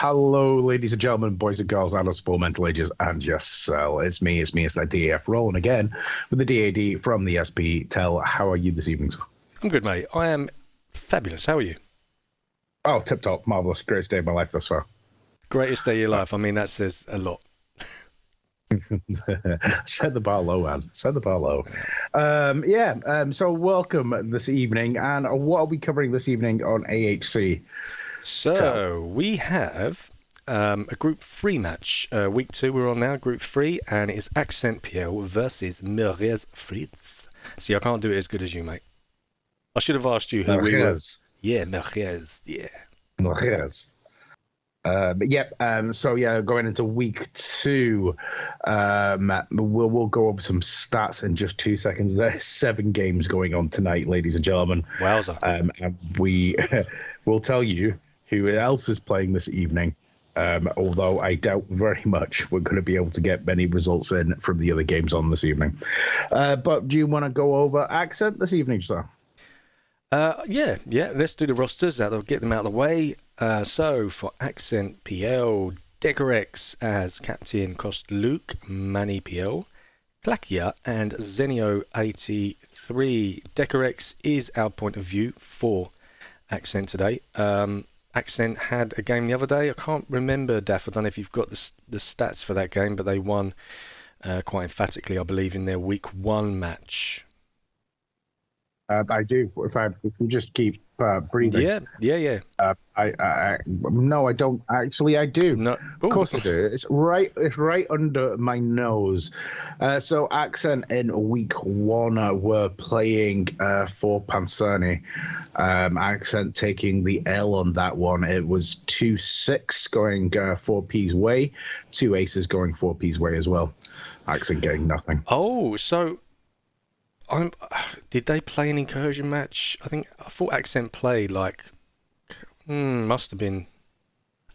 Hello, ladies and gentlemen, boys and girls, adults of all mental ages, and yourself. It's that DAF rolling again with the DAD from the SPL. How are you this evening? I'm good, mate. I am fabulous. How are you? Oh, tip top, marvelous, greatest day of my life thus far. Greatest day of your life. I mean, that says a lot. Set the bar low, man. Set the bar low. So welcome this evening, and what are we covering this evening on AHC? So we have a Group 3 match. Week 2 we're on now, Group 3, and it's Akcent PL versus Merguez Frites. See, I can't do it as good as you, mate. I should have asked you who we were. Yeah, Merguez. Yeah. Merguez. Going into week 2, we'll go over some stats in just 2 seconds. There's 7 games going on tonight, ladies and gentlemen. Wowza. And we will tell you who else is playing this evening, although I doubt very much we're going to be able to get many results in from the other games on this evening. But do you want to go over Akcent this evening, sir? Yeah, let's do the rosters. That'll get them out of the way. So for Akcent PL, Decorex as Captain Cost Luke, Manny PL, Klakia and Zenio83. Decorex is our point of view for Akcent today. Akcent had a game the other day. I can't remember, Daff. I don't know if you've got the stats for that game, but they won quite emphatically, I believe, in their week 1 match. I do. If we just keep breathing. Yeah. No, I don't. Actually, I do. No. Of course I do. It's right under my nose. So Akcent in week 1 were playing for Pancerni. Akcent taking the L on that one. It was 2-6 going 4P's way, 2 aces going 4P's way as well. Akcent getting nothing. Oh, so did they play an incursion match? I thought Akcent played must have been.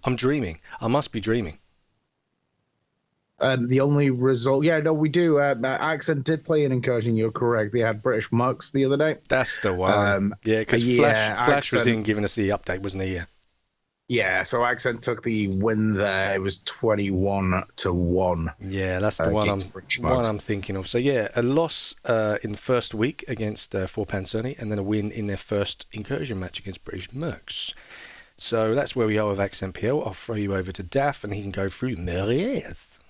I'm dreaming. I must be dreaming. The only result, we do. Akcent did play an incursion. You're correct. They had British Mucks the other day. That's the one. Because Flash was in giving us the update, wasn't he? Yeah, so Akcent took the win there. It was 21-1. Yeah, that's the one I'm thinking of. So yeah, a loss in the first week against for Pancerni, and then a win in their first incursion match against British Mercs. So that's where we are with Akcent PL. I'll throw you over to Daff, and he can go through Merguez.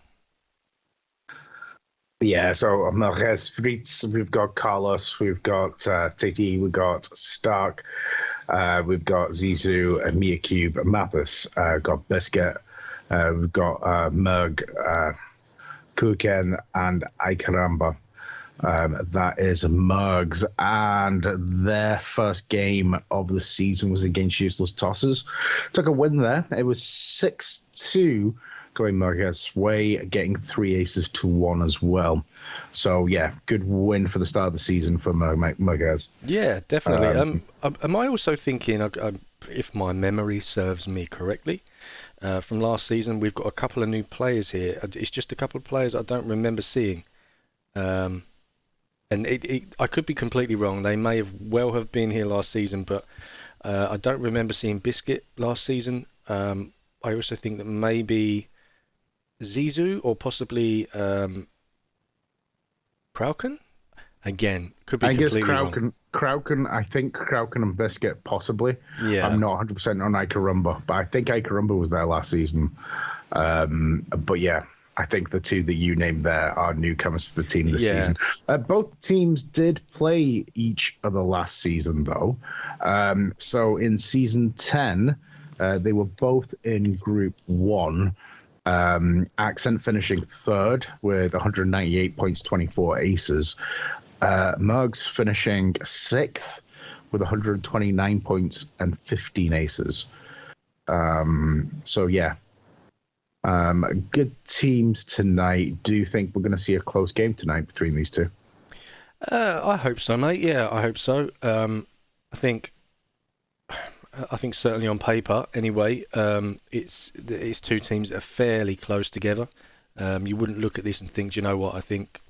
Yeah, so Merguez Frites, we've got Carlos, we've got Titi, we've got Stark. We've got Zizou, Mia Cube, Mathis, got Biscuit, we've got Merg, Kuken, and Ikaramba. That is Mergs, and their first game of the season was against Useless Tossers. Took a win there. It was 6-2 going Merguez's way, getting 3 aces to 1 as well. So yeah, good win for the start of the season for Merguez. Yeah, definitely. Am I also thinking, if my memory serves me correctly, from last season, we've got a couple of new players here. It's just a couple of players I don't remember seeing. And I could be completely wrong. They may well have been here last season, but I don't remember seeing Biscuit last season. I also think that maybe Zizou or possibly Krauken? Again, could be completely wrong. I think Krauken and Biscuit possibly. Yeah. I'm not 100% on Ikarumba, but I think Ikarumba was there last season. But yeah, I think the 2 that you named there are newcomers to the team this season. Both teams did play each other last season, though. So in season 10, they were both in Group 1. Akcent finishing 3rd with 198 points, 24 aces. Mergs finishing 6th with 129 points and 15 aces. Good teams tonight. Do you think we're going to see a close game tonight between these 2? I hope so, mate. Yeah, I hope so. I think certainly on paper, anyway, it's 2 teams that are fairly close together. You wouldn't look at this and think, you know what, I think,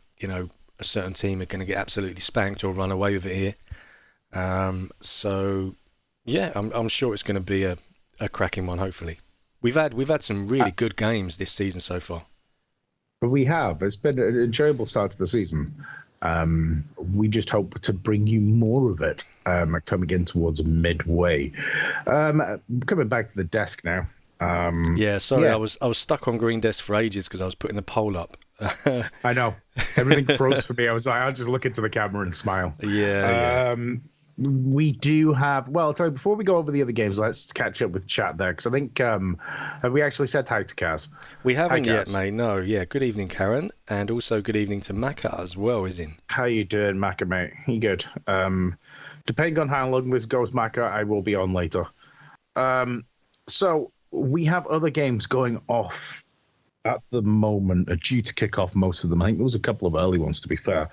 a certain team are going to get absolutely spanked or run away with it here. So, yeah, I'm sure it's going to be a cracking one, hopefully. We've had some really good games this season so far. But we have. It's been an enjoyable start to the season. We just hope to bring you more of it coming in towards midway. Coming back to the desk now. Sorry, I was stuck on Green Desk for ages because I was putting the poll up. I know. Everything froze for me. I was like, I'll just look into the camera and smile. Yeah. We do have. Well, so before we go over the other games, let's catch up with chat there because I think have we actually said hi to Kaz? We haven't Hi, yet, Kaz. mate. No. Yeah. Good evening, Karen, and also good evening to Maka as well. Is in. How you doing, Maka, mate? You good? Depending on how long this goes, Maka, I will be on later. So we have other games going off at the moment, are due to kick off most of them. I think there was a couple of early ones, to be fair.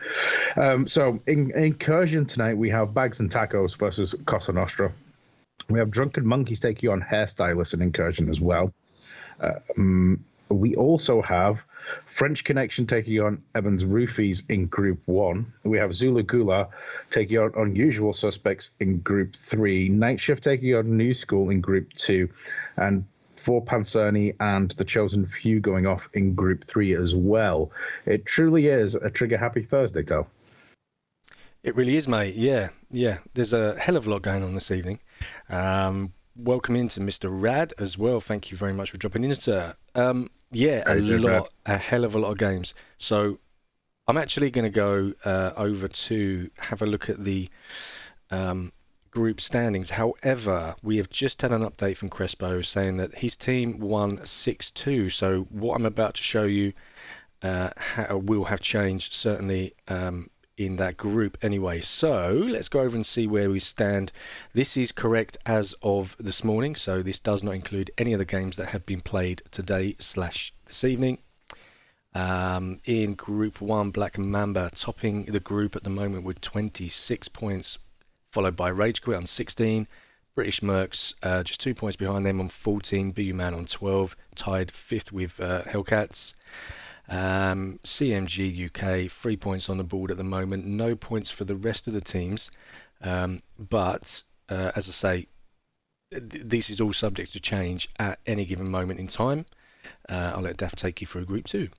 So in Incursion tonight, we have Bags and Tacos versus Cosa Nostra. We have Drunken Monkeys taking on Hairstylist in Incursion as well. We also have French Connection taking on Evans Roofies in Group 1. We have Zulu Gula taking on Unusual Suspects in Group 3. Night Shift taking on New School in Group 2. And for Pancerni and the Chosen Few going off in Group 3 as well. It truly is a trigger-happy Thursday, Tal. It really is, mate. Yeah. There's a hell of a lot going on this evening. Welcome into Mr. Rad as well. Thank you very much for dropping in, sir. A hell of a lot of games. So I'm actually going to go over to have a look at the group standings. However, we have just had an update from Crespo saying that his team won 6-2. So what I'm about to show you will have changed certainly in that group anyway. So let's go over and see where we stand. This is correct as of this morning, so this does not include any of the games that have been played today / this evening. In Group 1, Black Mamba topping the group at the moment with 26 points, followed by Rage Quit on 16, British Mercs just 2 points behind them on 14, BU Man on 12, tied 5th with Hellcats. CMG UK 3 points on the board at the moment, no points for the rest of the teams, but as I say, this is all subject to change at any given moment in time. I'll let Daft take you through Group 2.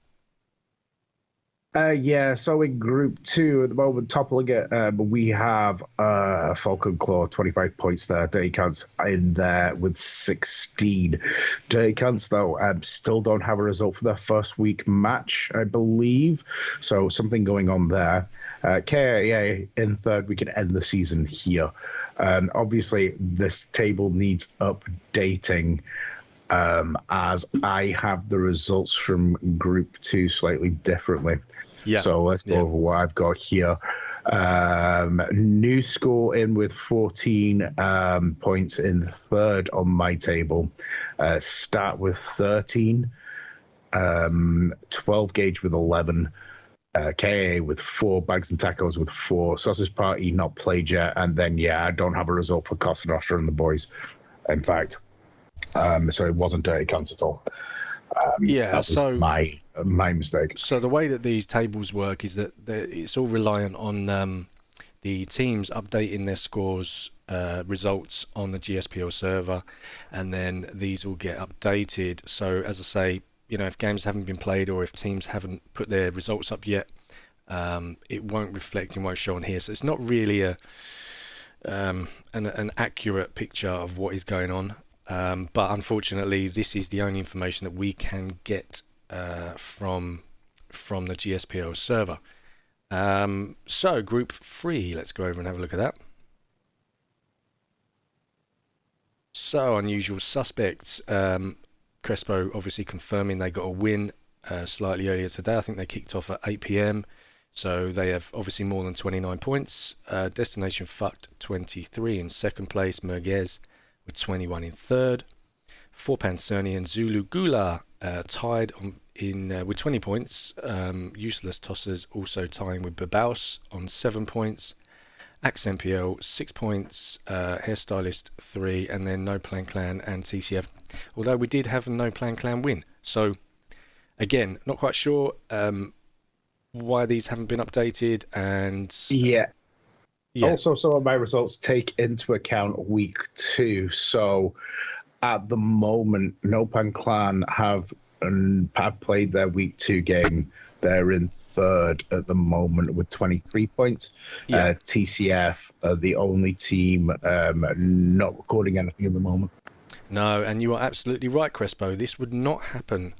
So in Group 2 at the moment, toppling it, we have Falcon Claw, 25 points there. Dirty Cunts in there with 16. Dirty Cunts, though, still don't have a result for their first week match, I believe. So something going on there. KIA in third, we can end the season here. Obviously, this table needs updating. As I have the results from Group 2 slightly differently. Yeah. So let's go over what I've got here. New School in with 14 points in third on my table. Start with 13. 12 Gauge with 11. KA with 4. Bags and Tacos with 4. Sausage Party not played yet. And then, I don't have a result for Cosa Nostra and the boys, in fact. So it wasn't Dirty Cunts at all. That was my mistake. So the way that these tables work is that it's all reliant on the teams updating their scores, results on the GSPL server, and then these will get updated. So as I say, if games haven't been played or if teams haven't put their results up yet, it won't reflect and won't show on here. So it's not really an accurate picture of what is going on. But unfortunately, this is the only information that we can get from the GSPL server. So Group 3, let's go over and have a look at that. So Unusual Suspects, Crespo obviously confirming they got a win slightly earlier today. I think they kicked off at 8 p.m. So they have obviously more than 29 points. Destination Fucked 23 in second place. Merguez with 21 in third. For Pancerni and Zulu Gula tied with 20 points. Useless Tossers also tying with Babaus on 7 points. Akcent PL 6 points. Hairstylist 3, and then No Plan Clan and TCF. Although we did have a No Plan Clan win. So again, not quite sure why these haven't been updated. And also, some of my results take into account week 2. So at the moment, Nopan Clan have played their week 2 game. They're in third at the moment with 23 points. Yeah. TCF are the only team not recording anything at the moment. No, and you are absolutely right, Crespo. This would not happen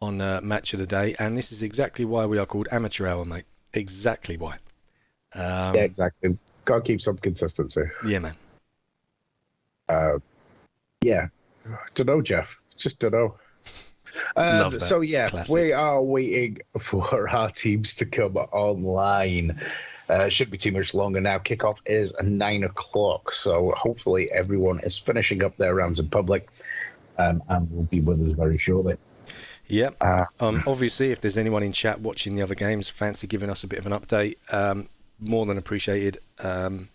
on Match of the Day, and this is exactly why we are called Amateur Hour, mate. Exactly why. Yeah, exactly. Got to keep some consistency. Yeah, man. Yeah. Don't know, Jeff. Just don't know. Love that. So, yeah, Classic. we are waiting for our teams to come online. Shouldn't be too much longer now. Kickoff is 9 o'clock, so hopefully everyone is finishing up their rounds in public and will be with us very shortly. Yep. Obviously, if there's anyone in chat watching the other games, fancy giving us a bit of an update, more than appreciated. But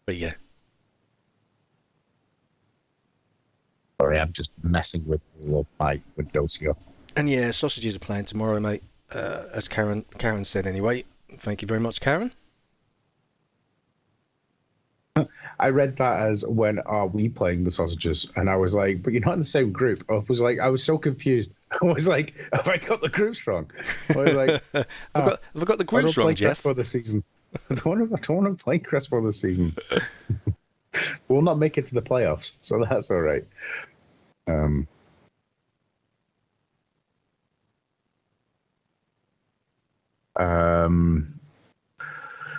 yeah. Sorry, I'm just messing with my windows here. And yeah, sausages are playing tomorrow, mate. As Karen said anyway. Thank you very much, Karen. I read that as when are we playing the sausages, and I was like, but you're not in the same group. I was so confused. I was like, have I got the groups wrong? I was like, have I got the groups wrong, Jeff? For the season. I don't want to play Crespo this season. We'll not make it to the playoffs, so that's all right.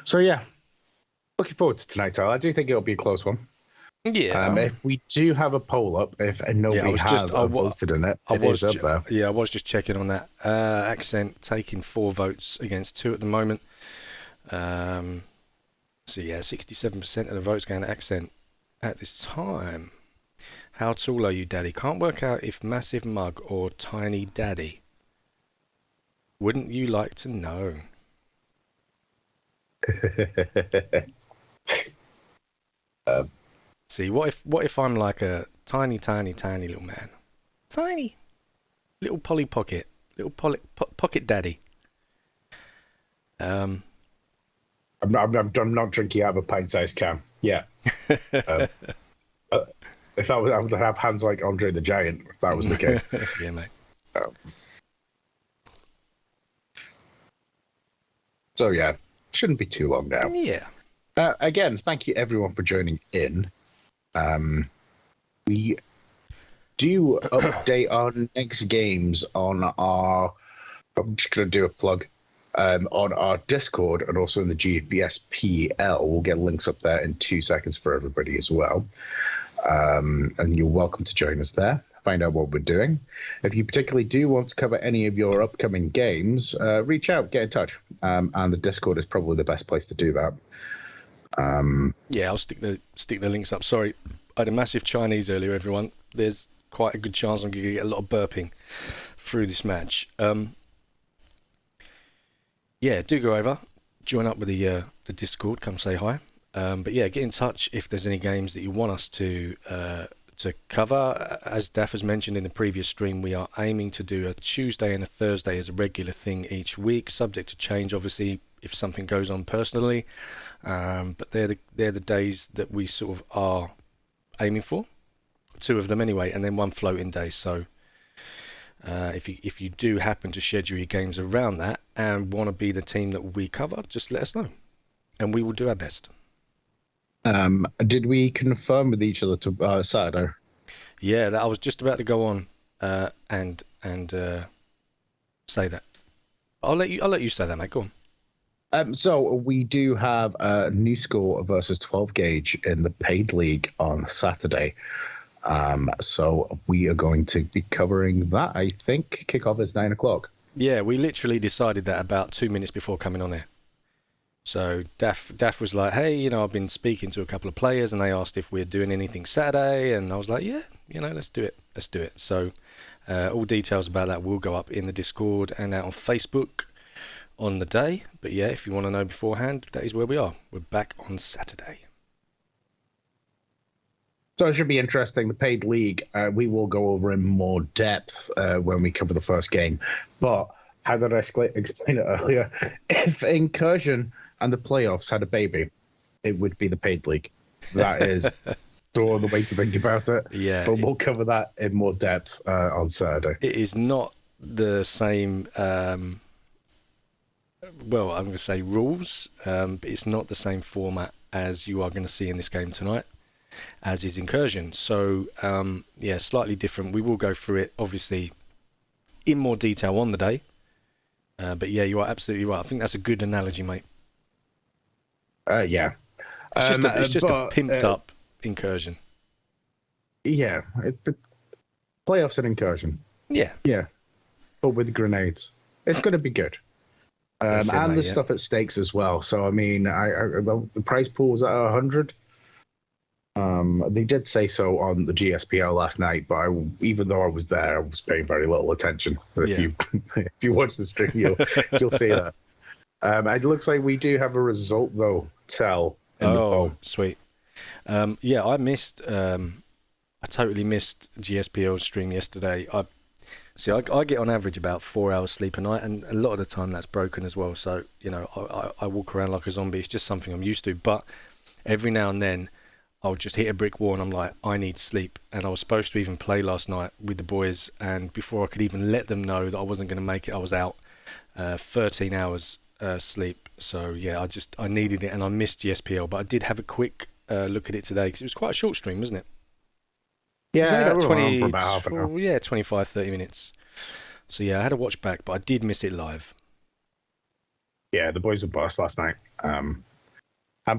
So yeah, looking forward to tonight, Tyler. I do think it'll be a close one. Yeah. If we do have a poll up, if nobody has voted in it, it is up there. Yeah, I was just checking on that. Akcent taking 4 votes against 2 at the moment. So yeah, 67% of the votes going to Akcent at this time. How tall are you, Daddy? Can't work out if Massive Mug or Tiny Daddy. Wouldn't you like to know? See, what if I'm like a tiny little man, tiny little Polly Pocket, little pocket daddy. I'm not drinking out of a pint-sized can. Yeah. If I would have hands like Andre the Giant, if that was the case. Yeah, mate. So yeah, shouldn't be too long now. Yeah. Again, thank you everyone for joining in. We do update our next games on our. I'm just going to do a plug on our Discord and also in the GSPL. We'll get links up there in 2 seconds for everybody as well. And you're welcome to join us there. Find out what we're doing. If you particularly do want to cover any of your upcoming games, reach out, get in touch. And the Discord is probably the best place to do that. Yeah, I'll stick the links up. Sorry, I had a massive Chinese earlier, everyone. There's quite a good chance I'm going to get a lot of burping through this match. Yeah, do go over, join up with the Discord, come say hi. But yeah, get in touch if there's any games that you want us to cover. As Daff has mentioned in the previous stream, we are aiming to do a Tuesday and a Thursday as a regular thing each week, subject to change, obviously, if something goes on personally. But they're the days that we sort of are aiming for. 2 of them anyway, and then 1 floating day. So if you do happen to schedule your games around that and want to be the team that we cover, just let us know, and we will do our best. Did we confirm with each other to Saturday? Yeah, I was just about to go on and say that. I'll let you say that, mate. Go on. So we do have a new score versus 12 gauge in the paid league on Saturday. So we are going to be covering that. I think kickoff is 9 o'clock. Yeah, we literally decided that about 2 minutes before coming on there. So Daff was like, hey, I've been speaking to a couple of players and they asked if we're doing anything Saturday, and I was like, yeah, let's do it. So all details about that will go up in the Discord and out on Facebook on the day. But yeah, if you want to know beforehand, that is where we are. We're back on Saturday. So it should be interesting. The paid league, we will go over in more depth when we cover the first game. But how did I explain it earlier? If Incursion and the playoffs had a baby, it would be the paid league. That is all the way to think about it. Yeah, But we'll cover that in more depth on Saturday. it is not the same. Well, I'm going to say rules, but it's not the same format as you are going to see in this game tonight, as is Incursion. So, yeah, slightly different. We will go through it, obviously, in more detail on the day. But yeah, you are absolutely right. I think that's a good analogy, mate. Yeah. It's just a pimped up Incursion. Yeah. Playoffs and Incursion. Yeah. Yeah. But with grenades. It's going to be good. And there's stuff at stakes as well. So, I mean, well, the prize pool was at 100. They did say so on the GSPL last night, but even though I was there, I was paying very little attention. If you watch the stream, you'll see that. It looks like we do have a result though. Tell in the poll. Sweet. Yeah, I missed. I totally missed GSPL's stream yesterday. I get on average about 4 hours sleep a night, and a lot of the time that's broken as well. So I walk around like a zombie. It's just something I'm used to. But every now and then, I'll just hit a brick wall and I'm like, I need sleep. And I was supposed to even play last night with the boys, and before I could even let them know that I wasn't going to make it, I was out. 13 hours sleep. So yeah, I needed it, and I missed GSPL. But I did have a quick look at it today because it was quite a short stream, wasn't it? Yeah, it was only for about half an hour. Yeah, 25, 30 minutes. So yeah, I had to watch back, but I did miss it live. Yeah, the boys were boss last night. I'm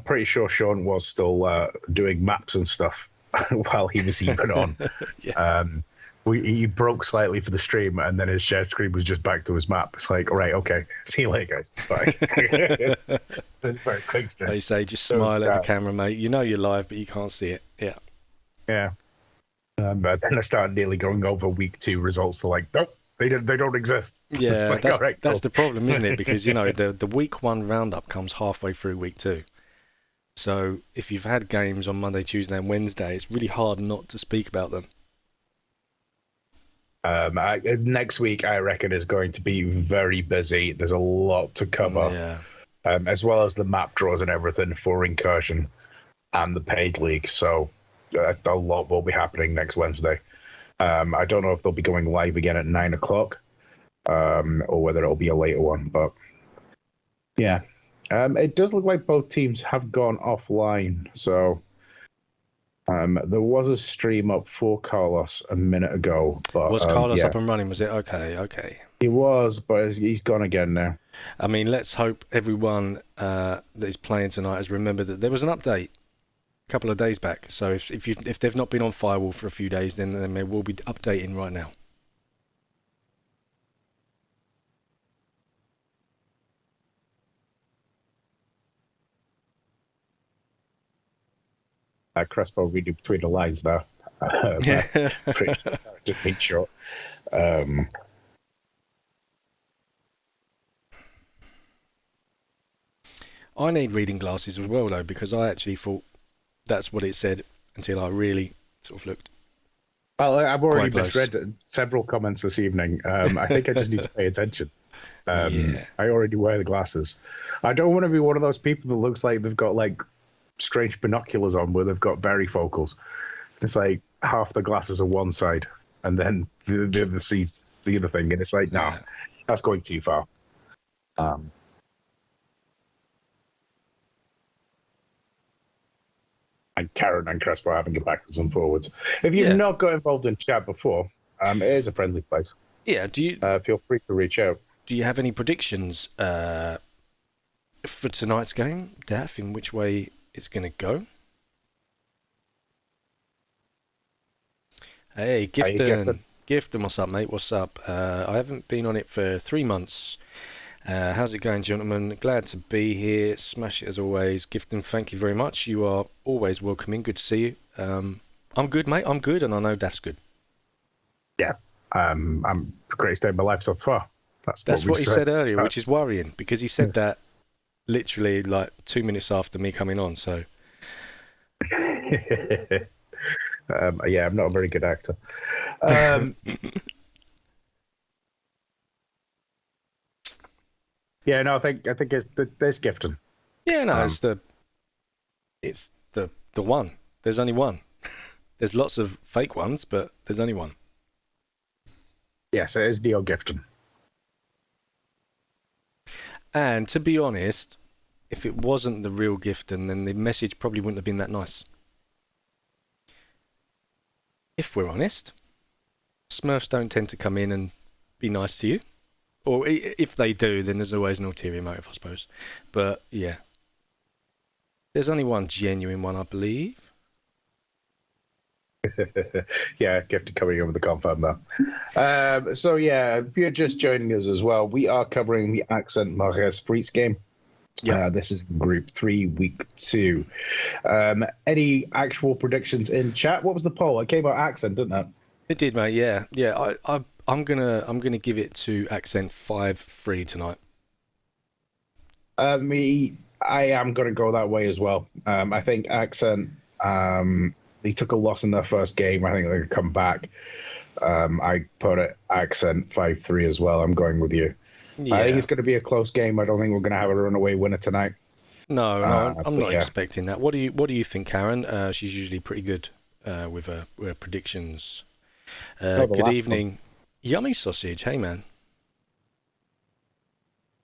pretty sure Sean was still doing maps and stuff while he was even on. Yeah. He broke slightly for the stream, and then his share screen was just back to his map. It's like, all right, okay, see you later, guys. Bye. That's very quick stream. Like you say, just smile at the camera, mate. You know you're live, but you can't see it. Yeah. Yeah. But then I started nearly going over week 2 results. They're like, nope, they don't exist. Yeah, like, that's the problem, isn't it? Because the week 1 roundup comes halfway through week 2. So if you've had games on Monday, Tuesday, and Wednesday, it's really hard not to speak about them. Next week, I reckon, is going to be very busy. There's a lot to cover, as well as the map draws and everything for Incursion and the paid league. So a lot will be happening next Wednesday. I don't know if they'll be going live again at 9 o'clock or whether it'll be a later one. But yeah, it does look like both teams have gone offline. So there was a stream up for Carlos a minute ago. But, was Carlos up and running? Was it? Okay. He was, but he's gone again now. I mean, let's hope everyone that is playing tonight has remembered that there was an update a couple of days back. So if they've not been on Firewall for a few days, then they will be updating right now. Crespo reading between the lines there. Just make sure. I need reading glasses as well, though, because I actually thought that's what it said until I really sort of looked. Well, I've already misread several comments this evening. I think I just need to pay attention. I already wear the glasses. I don't want to be one of those people that looks like they've got like strange binoculars on where they've got varifocals. It's like half the glasses are one side and then the other sees the other thing, and it's like, no, that's going too far. And Karen and Crespo having it backwards and forwards. If you've not got involved in chat before, it is a friendly place. Yeah, do you feel free to reach out. Do you have any predictions for tonight's game, Daff, in which way it's going to go? Hey, Gifton, what's up, mate? What's up? I haven't been on it for 3 months. How's it going, gentlemen? Glad to be here. Smash it as always. Gifton, thank you very much. You are always welcoming. Good to see you. I'm good, mate. I'm good, and I know Daff's good. Yeah. I'm the greatest day of my life so far. That's what he said earlier, which is worrying, because he said that literally like 2 minutes after me coming on. So yeah, I'm not a very good actor. Yeah, no, I think it's there's Gifton. Yeah, no, it's the one. There's only one. There's lots of fake ones, but there's only one. Yes, it is Neo Gifton. And to be honest, if it wasn't the real Gifton, then the message probably wouldn't have been that nice. If we're honest, Smurfs don't tend to come in and be nice to you. Or if they do, then there's always an ulterior motive, I suppose. But yeah. There's only one genuine one, I believe. Yeah, Gifted coming in with the confirm there. So yeah, if you're just joining us as well, we are covering the Akcent Merguez Frites game. Yeah. This is Group 3, Week 2. Any actual predictions in chat? What was the poll? It came out Akcent, didn't it? It did, mate. Yeah, yeah. I'm gonna give it to Akcent 5-3 tonight. I am going to go that way as well. I think Akcent, they took a loss in their first game. I think they're going to come back. I put it Akcent 5-3 as well. I'm going with you. Yeah. I think it's going to be a close game. I don't think we're going to have a runaway winner tonight. No, I'm not expecting that. What do you think, Karen? She's usually pretty good with her predictions. Good evening, one. Yummy Sausage. Hey, man.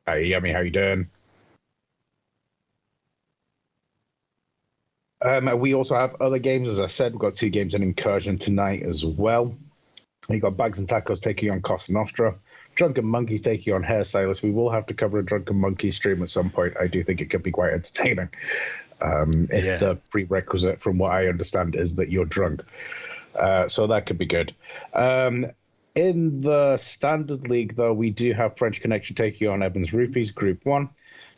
Hey, Yummy. How you doing? We also have other games. As I said, we've got 2 games in Incursion tonight as well. You got Bags and Tacos taking on Costa Nostra. Drunken Monkeys taking on Hairstylist. We will have to cover a Drunken Monkey stream at some point. I do think it could be quite entertaining. If the prerequisite, from what I understand, is that you're drunk. So that could be good. In the Standard League, though, we do have French Connection taking on Evans Rupees, Group 1.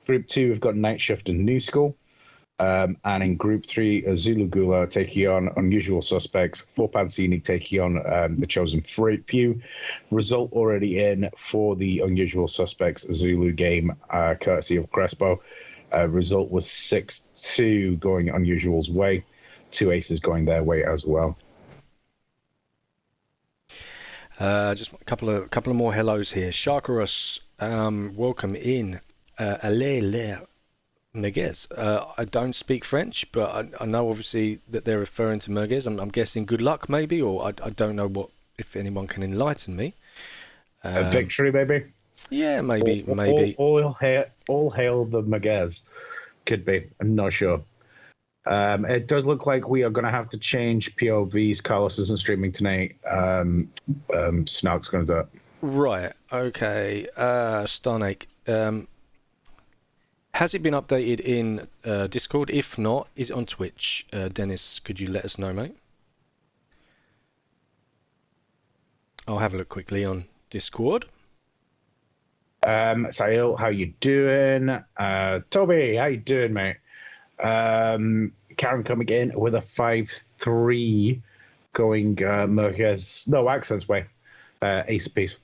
Group 2, we've got Night Shift and New School. And in Group 3, Zulu Gula taking on Unusual Suspects, Pansini taking on the Chosen Few. Result already in for the Unusual Suspects Zulu game, courtesy of Crespo. Result was 6-2 going Unusual's way. 2 aces going their way as well. Just a couple of more hellos here. Sharkarus, welcome in. Allez, Merguez. I don't speak French, but I know obviously that they're referring to Merguez. I'm guessing good luck, maybe, or I don't know if anyone can enlighten me. A victory, maybe. Yeah, maybe. All hail the Merguez. Could be. I'm not sure. It does look like we are going to have to change POVs. Carlos isn't streaming tonight. Snark's going to do it. Right. Okay. Starnake. Has it been updated in Discord? If not, is it on Twitch? Dennis, could you let us know, mate? I'll have a look quickly on Discord. Sahil, how you doing? Toby, how you doing, mate? Karen coming in with a 5-3 going Merguez. No, Accent's way. Ace apiece.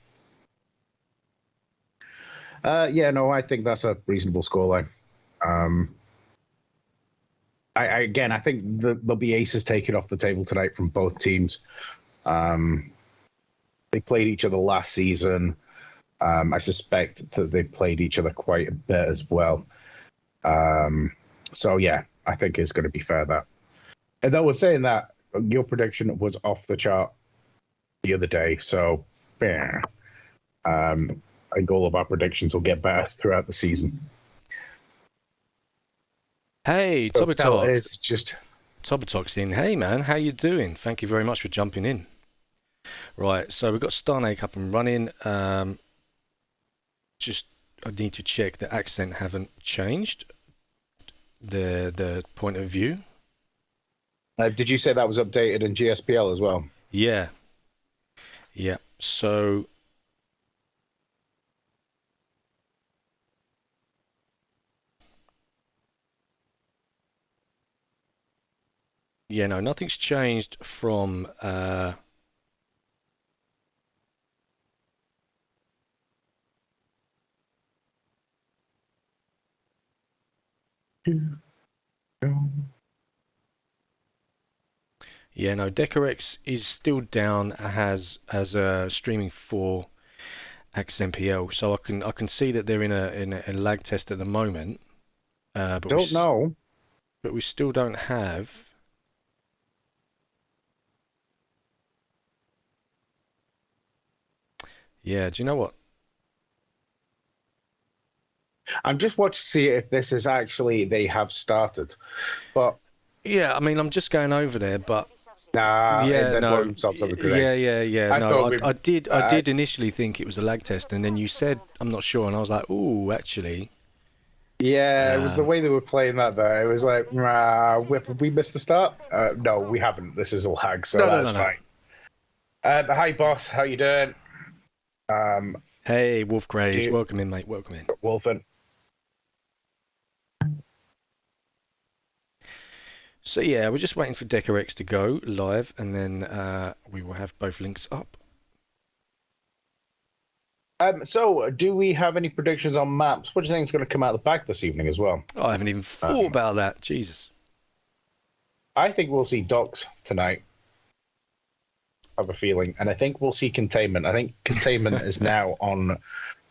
I think that's a reasonable scoreline. I think there'll be aces taken off the table tonight from both teams. They played each other last season. I suspect that they played each other quite a bit as well. So yeah, I think it's going to be fair that. And I was saying that your prediction was off the chart the other day. So yeah. I think all of our predictions will get better throughout the season. Hey, Tobatalk. It's just Tobatalk's in. Hey, man, how you doing? Thank you very much for jumping in. Right, so we've got Starnake up and running. I need to check the Accent haven't changed the point of view. Did you say that was updated in GSPL as well? Yeah. So. Yeah, no, nothing's changed from Yeah, no, Decorex is still down as streaming for XMPL, so I can see that they're in a lag test at the moment. But but we still don't have. Yeah, do you know what? I'm just watching to see if this is actually they have started, but Yeah, I mean, I'm just going over there, but nah, yeah, they blow no, themselves up a yeah, grenade. yeah, yeah, I thought no. we, I did initially think it was a lag test, and then you said I'm not sure, and I was like, oh, actually, yeah, it was the um, way they were playing that there. It was like, we missed the start. No, we haven't. This is a lag, so no, no, no, that's no. fine. Hi, boss. How you doing? Um, Hey, Wolf do Craze, you, welcome in, mate. Welcome in. Wolfen. So yeah, we're just waiting for DecoX to go live, and then we will have both links up. So, do we have any predictions on maps? What do you think is going to come out of the bag this evening as well? Oh, I haven't even thought about that. Jesus. I think we'll see docks tonight. I have a feeling, and I think we'll see containment. I think containment is now on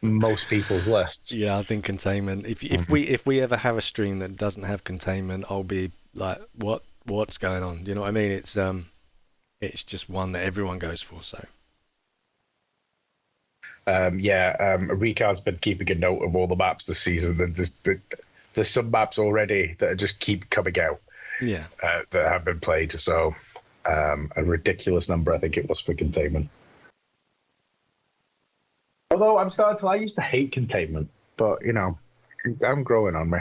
most people's lists. Yeah, I think containment. If we ever have a stream that doesn't have containment, I'll be like, what's going on? Do you know what I mean? It's just one that everyone goes for. So Ricard's been keeping a note of all the maps this season, and there's some maps already that just keep coming out yeah, that have been played. So a ridiculous number, I think it was for containment. Although I used to hate containment, but you know, I'm growing on me.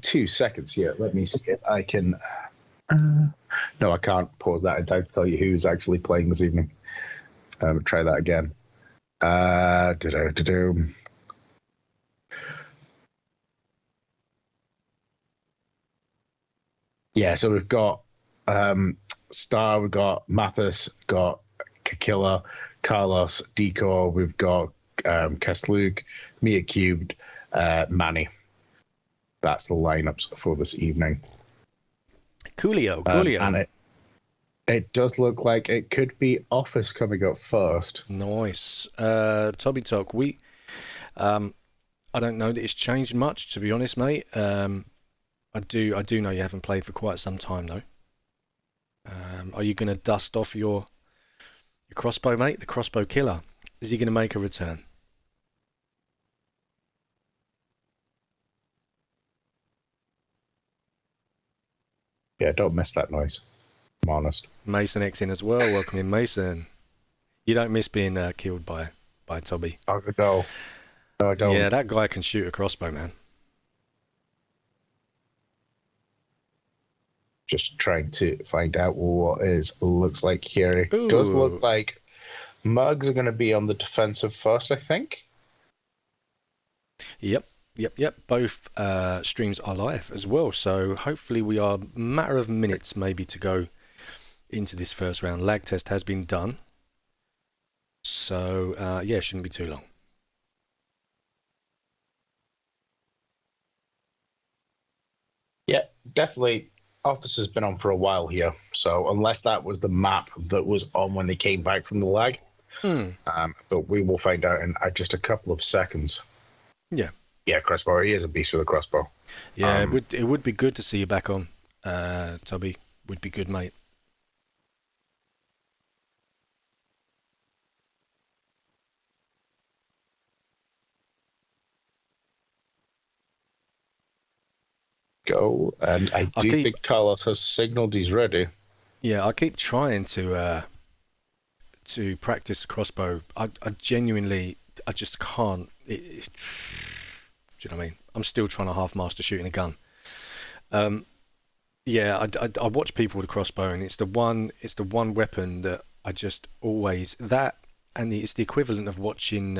2 seconds here. Let me see if I can. No, I can't pause that in time to tell you who's actually playing this evening. Try that again. Yeah, so we've got Star, we've got Mathis, got Kakilla, Carlos, Decor, we've got Kestlug, Mia Cubed, Manny. That's the lineups for this evening. Coolio. And it does look like it could be Office coming up first. Nice. Toby Talk. I don't know that it's changed much, to be honest, mate. I do know you haven't played for quite some time though. Are you going to dust off your crossbow, mate? The crossbow killer. Is he going to make a return? Yeah, don't miss that noise. I'm honest. Mason X in as well. Welcome in, Mason. You don't miss being killed by Toby. Oh, no. No, I don't. Yeah, that guy can shoot a crossbow, man. Just trying to find out what looks like here. It does Ooh. look like Mugs are going to be on the defensive first, I think. Yep. Both streams are live as well, so hopefully we are a matter of minutes maybe to go into this first round. Lag test has been done, so yeah, shouldn't be too long. Yeah, definitely. Office has been on for a while here, so unless that was the map that was on when they came back from the lag, but we will find out in just a couple of seconds. Yeah, crossbow. He is a beast with a crossbow. Yeah, it would be good to see you back on, Toby. Would be good, mate. Go, and I think Carlos has signaled he's ready. Yeah, I keep trying to practice crossbow. I genuinely, I just can't. Do you know what I mean? I'm still trying to half master shooting a gun. Yeah, I watch people with a crossbow, and it's the one weapon that I just always that, and it's the equivalent of watching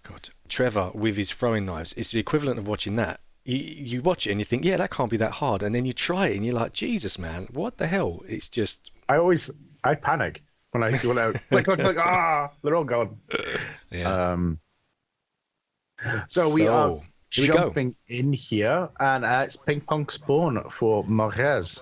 God, Trevor with his throwing knives. It's the equivalent of watching that. You watch it and you think, yeah, that can't be that hard, and then you try it and you're like, Jesus, man, what the hell? It's just. I panic when I click, they're all gone. Yeah. So we are jumping in here, and it's ping pong spawn for Merguez.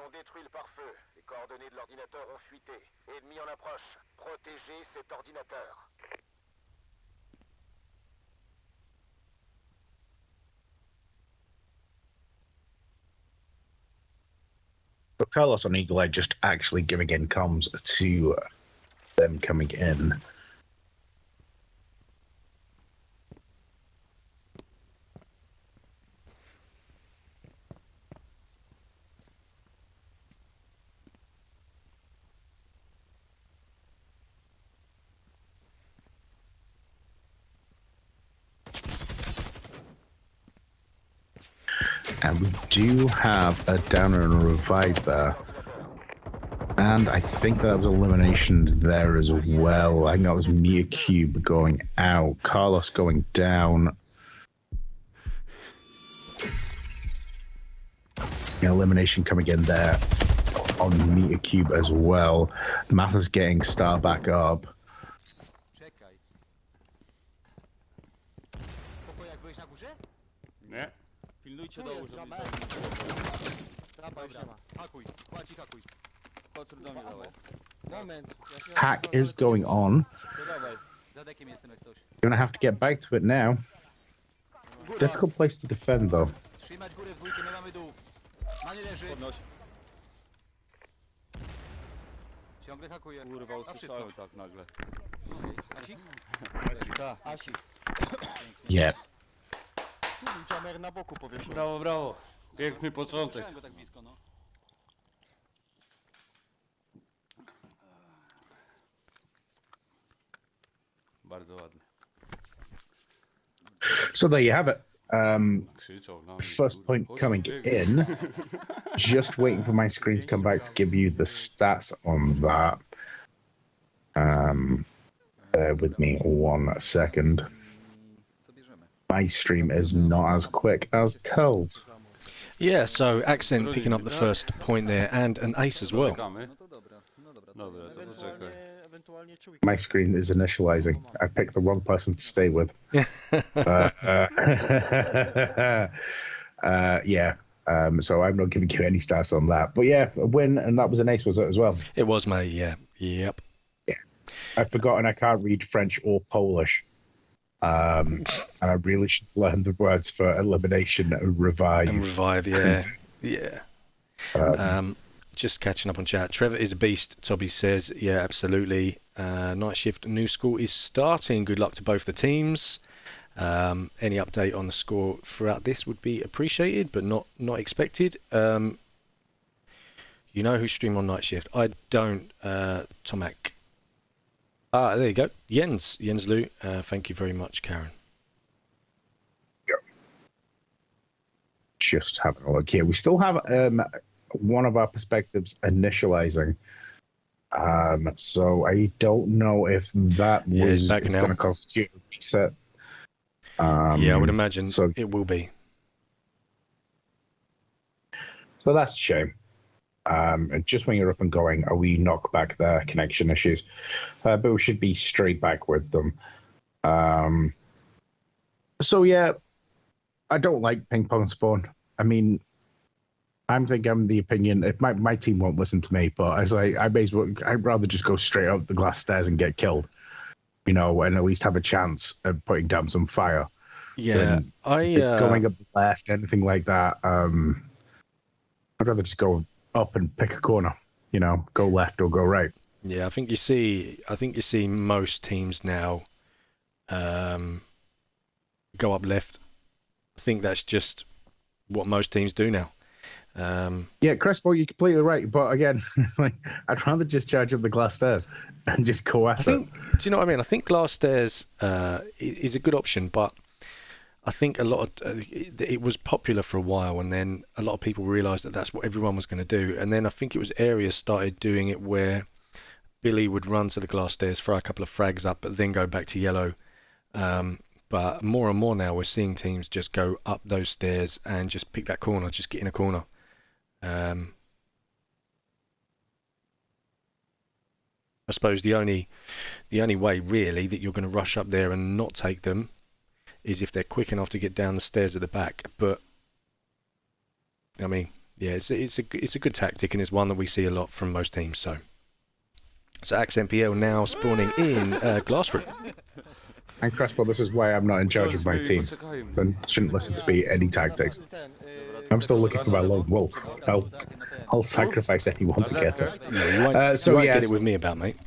ont détruit le pare-feu. Les coordonnées de l'ordinateur ont fuité. Ennemi en approche. Protégez cet ordinateur. But Carlos on Eagle Eye just actually giving in comms to them coming in. And we do have a downer and a revive there. And I think that was elimination there as well. I think that was Mia Cube going out, Carlos going down. Elimination coming in there on Mia Cube as well. Mathis getting Star back up. Nie? Pilnujcie dołu, żeby... Hakuj, kładź i hakuj. Pocór do mnie dawaj. Moment. Hack is going on. To dawaj, za dekiem jestem jak coś. You're gonna have to get back to it now. Difficult place to defend though. Trzymać górę w dwójkę, my mamy dół. Mani leży. Podnoś. Ciągle hakuje. Kurwa, usłyszałem tak nagle. Asik? Tak. Asik. Yeah. Tu był jammer na boku powieszony. Brawo, brawo. Piękny początek. Słyszałem go tak blisko, no. Bardzo ładnie. So there you have it. Krzyczał na mnie. First point Chodź, coming biegaj. in. Just waiting for my screen to come back to give you the stats on that. Bear with me 1 second. Co bierzemy? My stream is not as quick as told. Yeah, so Akcent picking up the first point there and an ace as well. Czekamy. No to dobra, no dobra. Dobra, to poczekaj. Ewentualnie czuj. My screen is initializing. I picked the wrong person to stay with. Yeah. So I'm not giving you any stats on that. But yeah, a win, and that was an ace, was it as well? It was, mate, yeah. Yep. I've forgotten I can't read French or Polish. And I really should learn the words for elimination and revive. And revive, yeah. Yeah. Just catching up on chat. Trevor is a beast, Toby says. Yeah, absolutely. Night shift new school is starting. Good luck to both the teams. Any update on the score throughout this would be appreciated, but not expected. You know who stream on night shift? I don't, Tomac. There you go. Jens Lu. Thank you very much, Karen. Just having a look here. We still have one of our perspectives initializing. So I don't know if that was back now. going to constitute a reset. Yeah, I would imagine so- it will be. So that's a shame. Just when you're up and going, we knock back their connection issues. But we should be straight back with them. So yeah, I don't like ping pong spawn. I mean, I'm the opinion, if my team won't listen to me, but as I may as well, I'd rather just go straight up the glass stairs and get killed, you know, and at least have a chance of putting down some fire. Yeah, Going up the left, anything like that. I'd rather just go up and pick a corner, you know, go left or go right. Yeah, I think you see most teams now go up left. I think that's just what most teams do now. Yeah, Crespo, you're completely right. But again, like I'd rather just charge up the glass stairs and just go at it. Do you know what I mean? I think glass stairs is a good option, but I think a lot of it was popular for a while, and then a lot of people realised that that's what everyone was going to do. And then I think it was Areas started doing it where Billy would run to the glass stairs, throw a couple of frags up, but then go back to yellow. But more and more now, we're seeing teams just go up those stairs and just pick that corner, just get in a corner. I suppose the only way really that you're going to rush up there and not take them is if they're quick enough to get down the stairs at the back. But I mean, Yeah, it's a good tactic, and it's one that we see a lot from most teams. So Akcent PL now spawning in glass room. And Crespo, this is why I'm not in charge of my team. Poczekajmy. Then shouldn't listen to me any tactics. Ten, I'm still looking for my lone wolf. I'll sacrifice anyone to get it. So You won't yes, get it with me about, mate.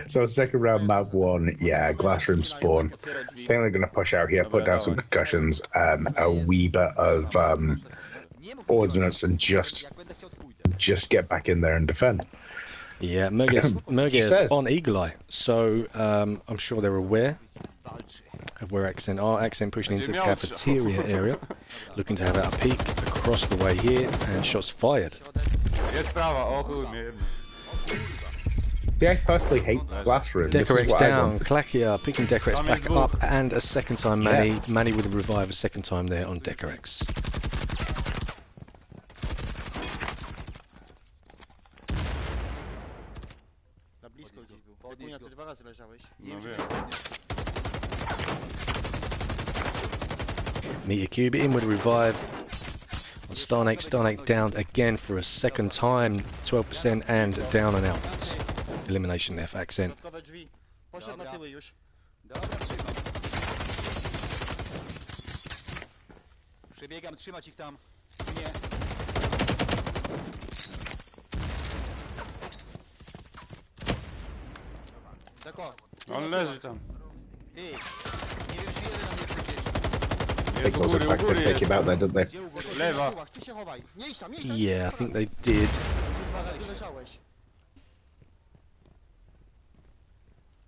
so second round map 1, yeah, glass room spawn. Think they're gonna push out here, put down some concussions, a wee bit of ordnance, and just get back in there and defend. Yeah, Merguez says. on Eagle Eye, so I'm sure they're aware of where Akcent are. Akcent pushing into the cafeteria area, looking to have a peek across the way here, and shots fired. Jest prawa, o chuj mnie jedno. See, I personally hate glass room. This is Decorex what I down, wanted. Klakia picking Decorex back up, and a second time Manny. Manny with a revive a second time there on Decorex. Na blisko gdzieś był. Kunia, ty 2 razy leżałeś. No wiem. Meteor Cube in with a revive on Starnake. Starnake downed again for a second time, 12% and down and out. Elimination there for Akcent. Środkowe drzwi. Poszedł na tyły już. Dobra, trzymam. Przebiegam, trzymać ich tam. Nie. Deko. On leży tam. Ty, nie wiesz, ile na mnie przecież. They Jest u close góry, it u back, góry they take jest. him out there, don't they? Gdzie u góry? Lewa. Na tyłach, ty się chowaj. Mniejsza, mniejsza. Yeah, I think they did. Ty 2 razy leżałeś.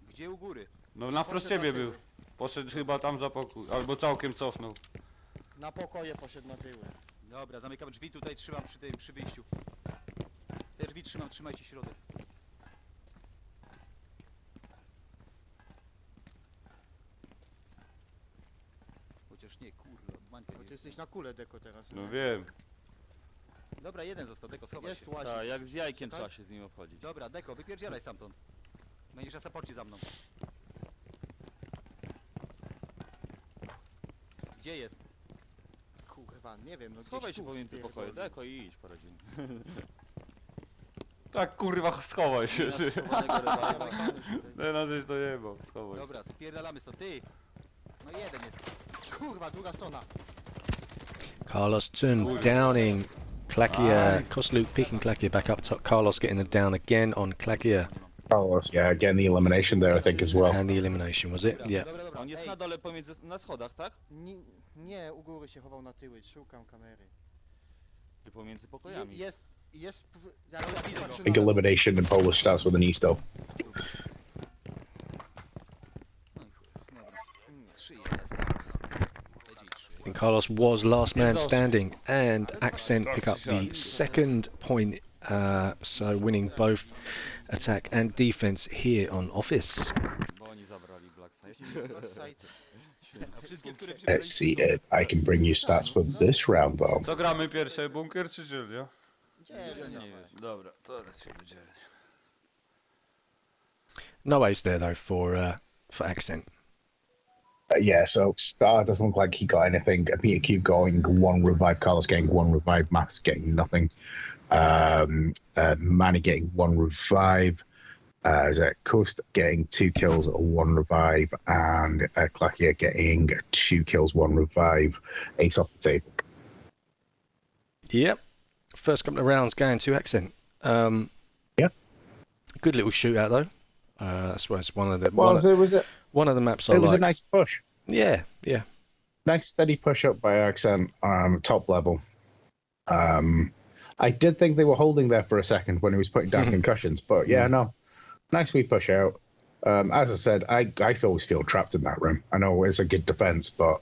Gdzie u góry? No na wprost ciebie był. Poszedł chyba tam za pokój, albo całkiem cofnął. Na pokoje poszedł na tyły. Dobra, zamykam drzwi, tutaj trzymam przy wyjściu. Te drzwi trzymam, trzymajcie środek. Chociaż nie, kurwa, mańka Bo ty jest. jesteś na kule, Deko, teraz. No wiem. Dobra, jeden został, Deko, schowaj Jest się. łazik. Tak, jak z jajkiem Tak? trzeba się z nim obchodzić. Dobra, Deko, wypierdzielaj stamtąd. Będziesz na saporcie za mną. Gdzie jest? Kurwa, nie wiem, no Schowaj gdzieś się tu pomiędzy spierdolił. pokoje, deko i idź poradzimy. Tak kurwa, schowaj się. ty. Schowanego rywala. Zamykamy się tutaj. Teraz żeś dojebał, schowaj się. Dobra, spierdalamy stąd, ty! No jeden jest. Kurwa, druga strona. Carlos Tun downing Klakia. Kosluke picking Klakia back up top. Carlos getting the down again on Klakia. Carlos, yeah, again the elimination there, I think, as well. And the elimination, was it? Yeah. Dobra, dobra. On jest Ej, na dole pomiędzy, na schodach, tak? Nie, u góry się chował na tyły, szukam kamery. I pomiędzy pokojami. Jest, jak ja patrzę Big na lewo. elimination and Polish starts with an E still. No i chuj, dobra. 3 jest, dobra. Leci 3. I think Carlos was last man standing, and Akcent pick up the second point, so winning both attack and defense here on Office. Bo oni zabrali Black Side. Backside. A wszystkie, które Let's see if I can bring you stats for this round, though. Co gramy pierwsze, bunkier czy Julia? Gdzie, Nie wiem. Dobra, to lecimy dzielnie. No ace there though for Akcent. Yeah, so Star doesn't look like he got anything. Peter Cube going 1 revive, Carlos getting 1 revive, Maths getting nothing. Manny getting 1 revive. Coast getting 2 kills, 1 revive, and Klakia getting 2 kills, 1 revive. Ace off the table. Yep. First couple of rounds going to Akcent. Yeah. Good little shootout though. I suppose one of the one of the maps I It was a like. nice push. Yeah, yeah. Nice steady push up by Akcent, top level. I did think they were holding there for a second when he was putting down concussions, but yeah, no. Nice wee push out. As I said, I always feel trapped in that room. I know it's a good defense, but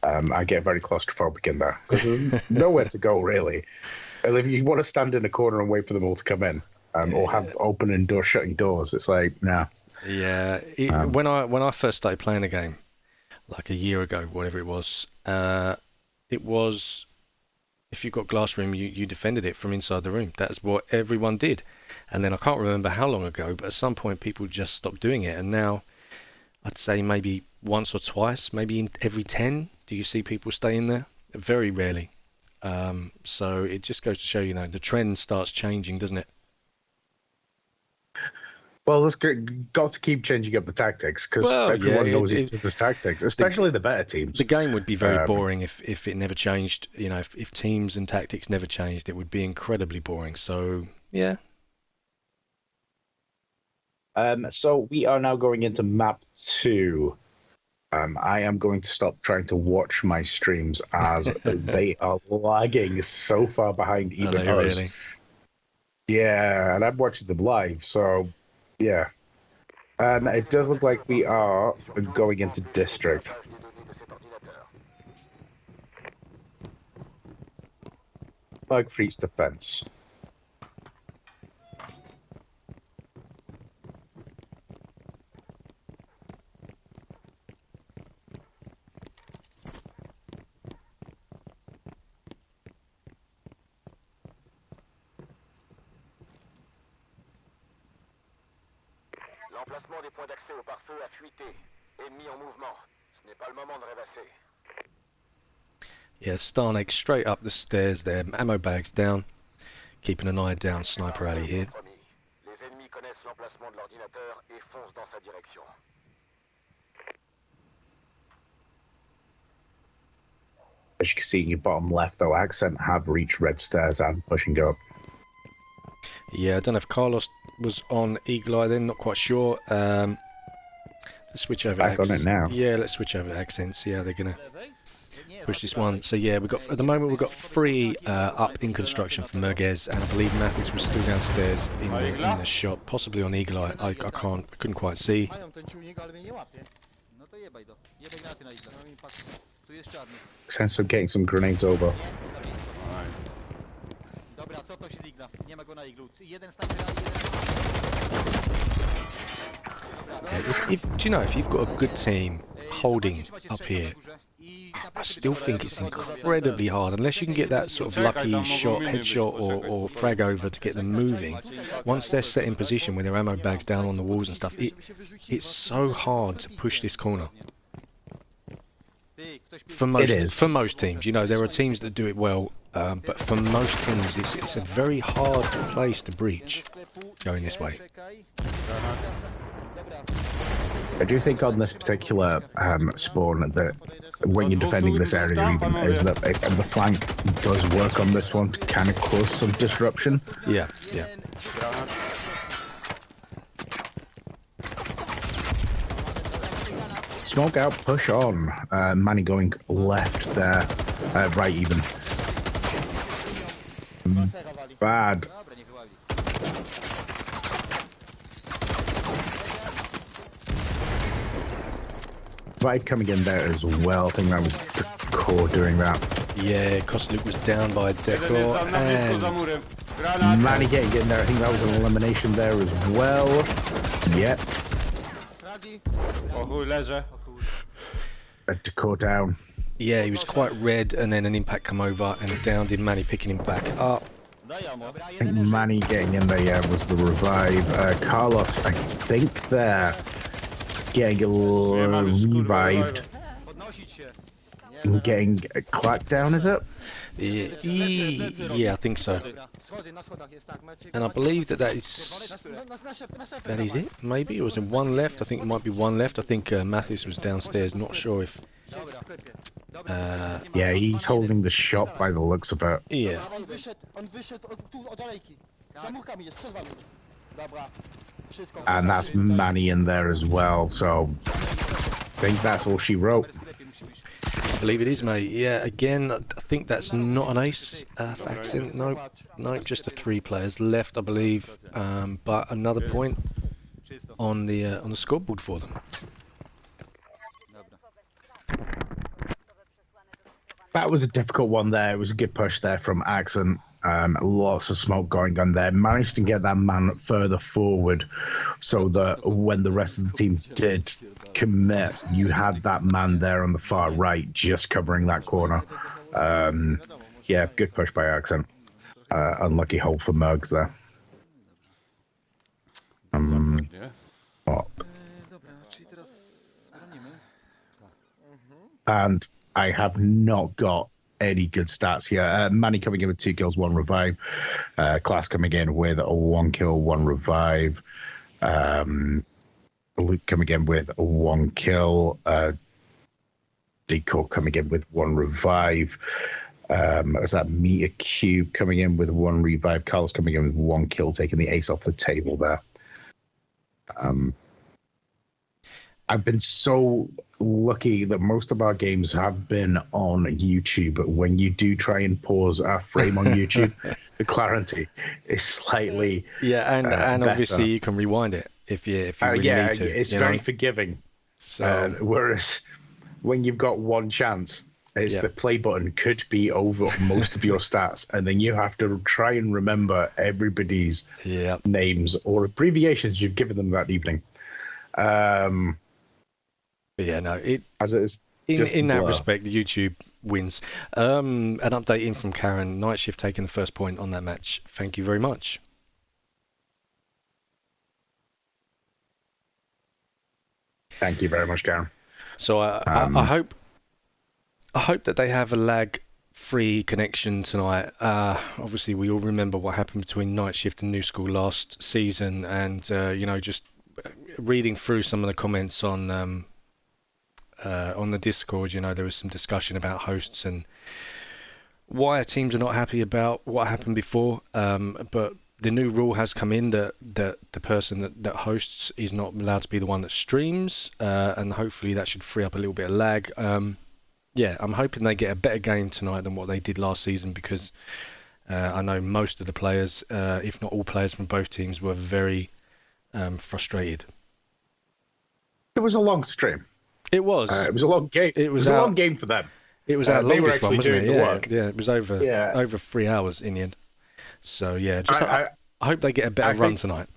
I get very claustrophobic in there because there's nowhere to go really. And if you want to stand in a corner and wait for them all to come in, or have opening door, shutting doors, it's like nah. Yeah. When I first started playing the game, like a year ago, whatever it was if you got glass room, you defended it from inside the room. That's what everyone did. And then I can't remember how long ago, but at some point people just stopped doing it. And now I'd say maybe once or twice, maybe in every 10, do you see people stay in there? Very rarely. So it just goes to show, you know, the trend starts changing, doesn't it? Well, let's got to keep changing up the tactics because everyone knows each other's tactics, especially the better teams. The game would be very boring if it never changed. You know, if teams and tactics never changed, it would be incredibly boring. So, yeah. So we are now going into map 2. I am going to stop trying to watch my streams as they are lagging so far behind even us. Really? Yeah, and I'm watching them live, so yeah. It does look like we are going into district. Merguez Frites defense. L'emplacement des points d'accès au pare-feu a fuité. Ennemi en mouvement. Ce n'est pas le moment de rêvasser. Yeah, Starnake straight up the stairs there. Ammo bags down. Keeping an eye down Sniper Alley here. Les ennemis connaissent l'emplacement de l'ordinateur et foncent dans sa direction. As you can see in your bottom left, though, Akcent have reached red stairs and pushing up. Yeah, I don't know if Carlos was on Eagle Eye then, not quite sure. Let's switch over Back to on it now. Yeah, let's switch over to Akcent, see how they're going to push this one. So yeah, at the moment we've got 3 up in construction for Merguez, and I believe Mathis was still downstairs in the shop, possibly on Eagle Eye. I couldn't quite see. Mają ten czujnik, ale mnie nie łapie. No to jebaj do. Jebaj na igla. Mam impact. Tu jest czarny. Sense of getting some grenades over. Nie, za blisko. Dobra, co to się z igla? Nie ma go na iglu. Jeden snajper, a jeden... Do you know, if you've got a good team holding up here, I still think it's incredibly hard, unless you can get that sort of lucky shot, headshot or frag over to get them moving. Once they're set in position with their ammo bags down on the walls and stuff, it's so hard to push this corner. For most teams, you know, there are teams that do it well, but for most teams, it's a very hard place to breach going this way. I do think on this particular spawn that when you're defending this area even is that the flank does work on this one to kind of cause some disruption. Yeah. Smoke out, push on. Manny going left there, right even. Bad. Dobra, nie wyławi. Right coming in there as well. I think that was the core doing that. Yeah, Kosteluk was down by Jeden jest Decor, tam na blisko za and murem. Granat! Manny getting in there. I think that was an elimination there as well. Yep. Fragi. O chuj, leżę. Decor down. yeah, he was quite red, and then an impact come over and downed him. Manny picking him back up. Daj ammo. I think Manny getting in there, yeah, was the revive. Carlos, I think they're getting revived. Podnosić się. And getting clacked down, is it? Yeah, I think so. Schody, na schodach jest tak. Macie, And I believe that is na sefę that is dawaj. it. Maybe or was it one left? I think it might be one left. I think Mathis was downstairs. Not sure if. Siedzi w sklepie. Yeah, he's holding the shop by the looks of it. Yeah. On wyszedł tu od alejki. Za murkami jest, przed wami. Dobra. Wszystko. And that's Manny in there as well, so I think that's all she wrote. W sklepie musi być. I believe it is, mate. Yeah, again, I think that's not an ace for Accent. No, just the 3 players left, I believe. But another point Czysto. on the scoreboard for them. Dobra. That was a difficult one there. It was a good push there from Akcent. Lots of smoke going on there. Managed to get that man further forward so that when the rest of the team did commit, you had that man there on the far right just covering that corner. Yeah, good push by Akcent. Unlucky hold for Mergs there. Nie? Oh, Dobra, czyli teraz bronimy. and I have not got any good stats here. Manny coming in with 2 kills, 1 revive. Class coming in with a 1 kill, 1 revive. Luke coming in with a 1 kill. Deco coming in with 1 revive. Was that Meter Cube coming in with 1 revive? Carlos coming in with 1 kill, taking the ace off the table there. I've been so lucky that most of our games have been on YouTube, but when you do try and pause a frame on YouTube, the clarity is slightly and obviously better. you can rewind it if you really need to. It's very forgiving. So whereas when you've got one chance, it's the play button could be over most of your stats, and then you have to try and remember everybody's names or abbreviations you've given them that evening. As it is. In that respect, the YouTube wins. An update in from Karen. Night Shift taking the first point on that match. Thank you very much. Thank you very much, Karen. So I hope that they have a lag-free connection tonight. Obviously, we all remember what happened between Night Shift and New School last season, and just reading through some of the comments on the Discord, there was some discussion about hosts and why teams are not happy about what happened before. But the new rule has come in that the person that hosts is not allowed to be the one that streams, and hopefully that should free up a little bit of lag. I'm hoping they get a better game tonight than what they did last season, because I know most of the players, if not all players from both teams, were very frustrated. It was a long stream. It was. It was a long game. It was a long game for them. It was our longest one, wasn't it? The work. Yeah, it was over 3 hours in the end. So I hope they get a better run tonight.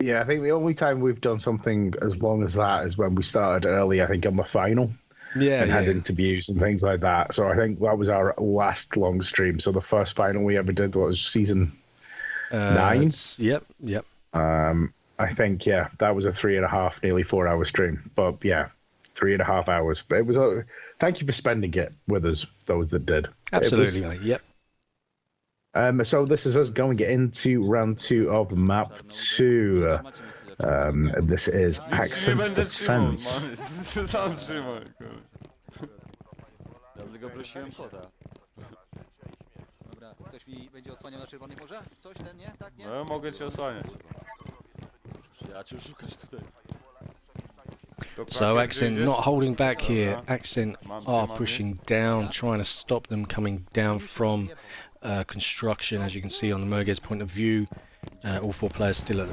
Yeah, I think the only time we've done something as long as that is when we started early, I think, on the final. And had interviews and things like that. So I think that was our last long stream. So the first final we ever did was season 9. Yep. I think, that was a 3.5, nearly 4 hour stream. But 3.5 hours. But it was. Thank you for spending it with us, those that did. Absolutely, mate. Yep. So this is us going into round 2 of map 2. This is Accent Defense. Sam trzymaj, Dlatego prosiłem kota. Dobra, ktoś mi będzie osłaniał na czerwonych może? Coś ten, nie? Tak, nie? No, mogę cię osłaniać. Ja cię szukać tutaj. So Akcent not holding back here. Akcent are pushing down, trying to stop them coming down from construction, as you can see on the Merguez point of view. All 4 players still at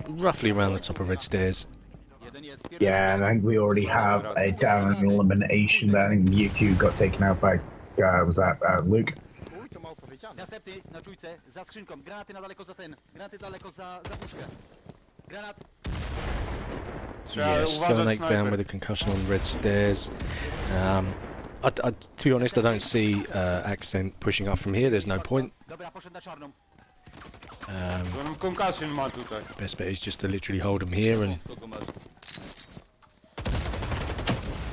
roughly around the top of red stairs. Yeah, and I think we already have a down elimination there. I think Mewtwo got taken out by, was that Luke? Następny na czujce, za skrzynką. Granaty na daleko za ten. Granaty daleko za puszkę. Granat. Yeah, Stonake down with a concussion on red stairs. To be honest, I don't see Akcent pushing up from here. There's no point. Dobra, poszedł na czarną. Concussion ma tutaj. Best bet is just to literally hold him here and.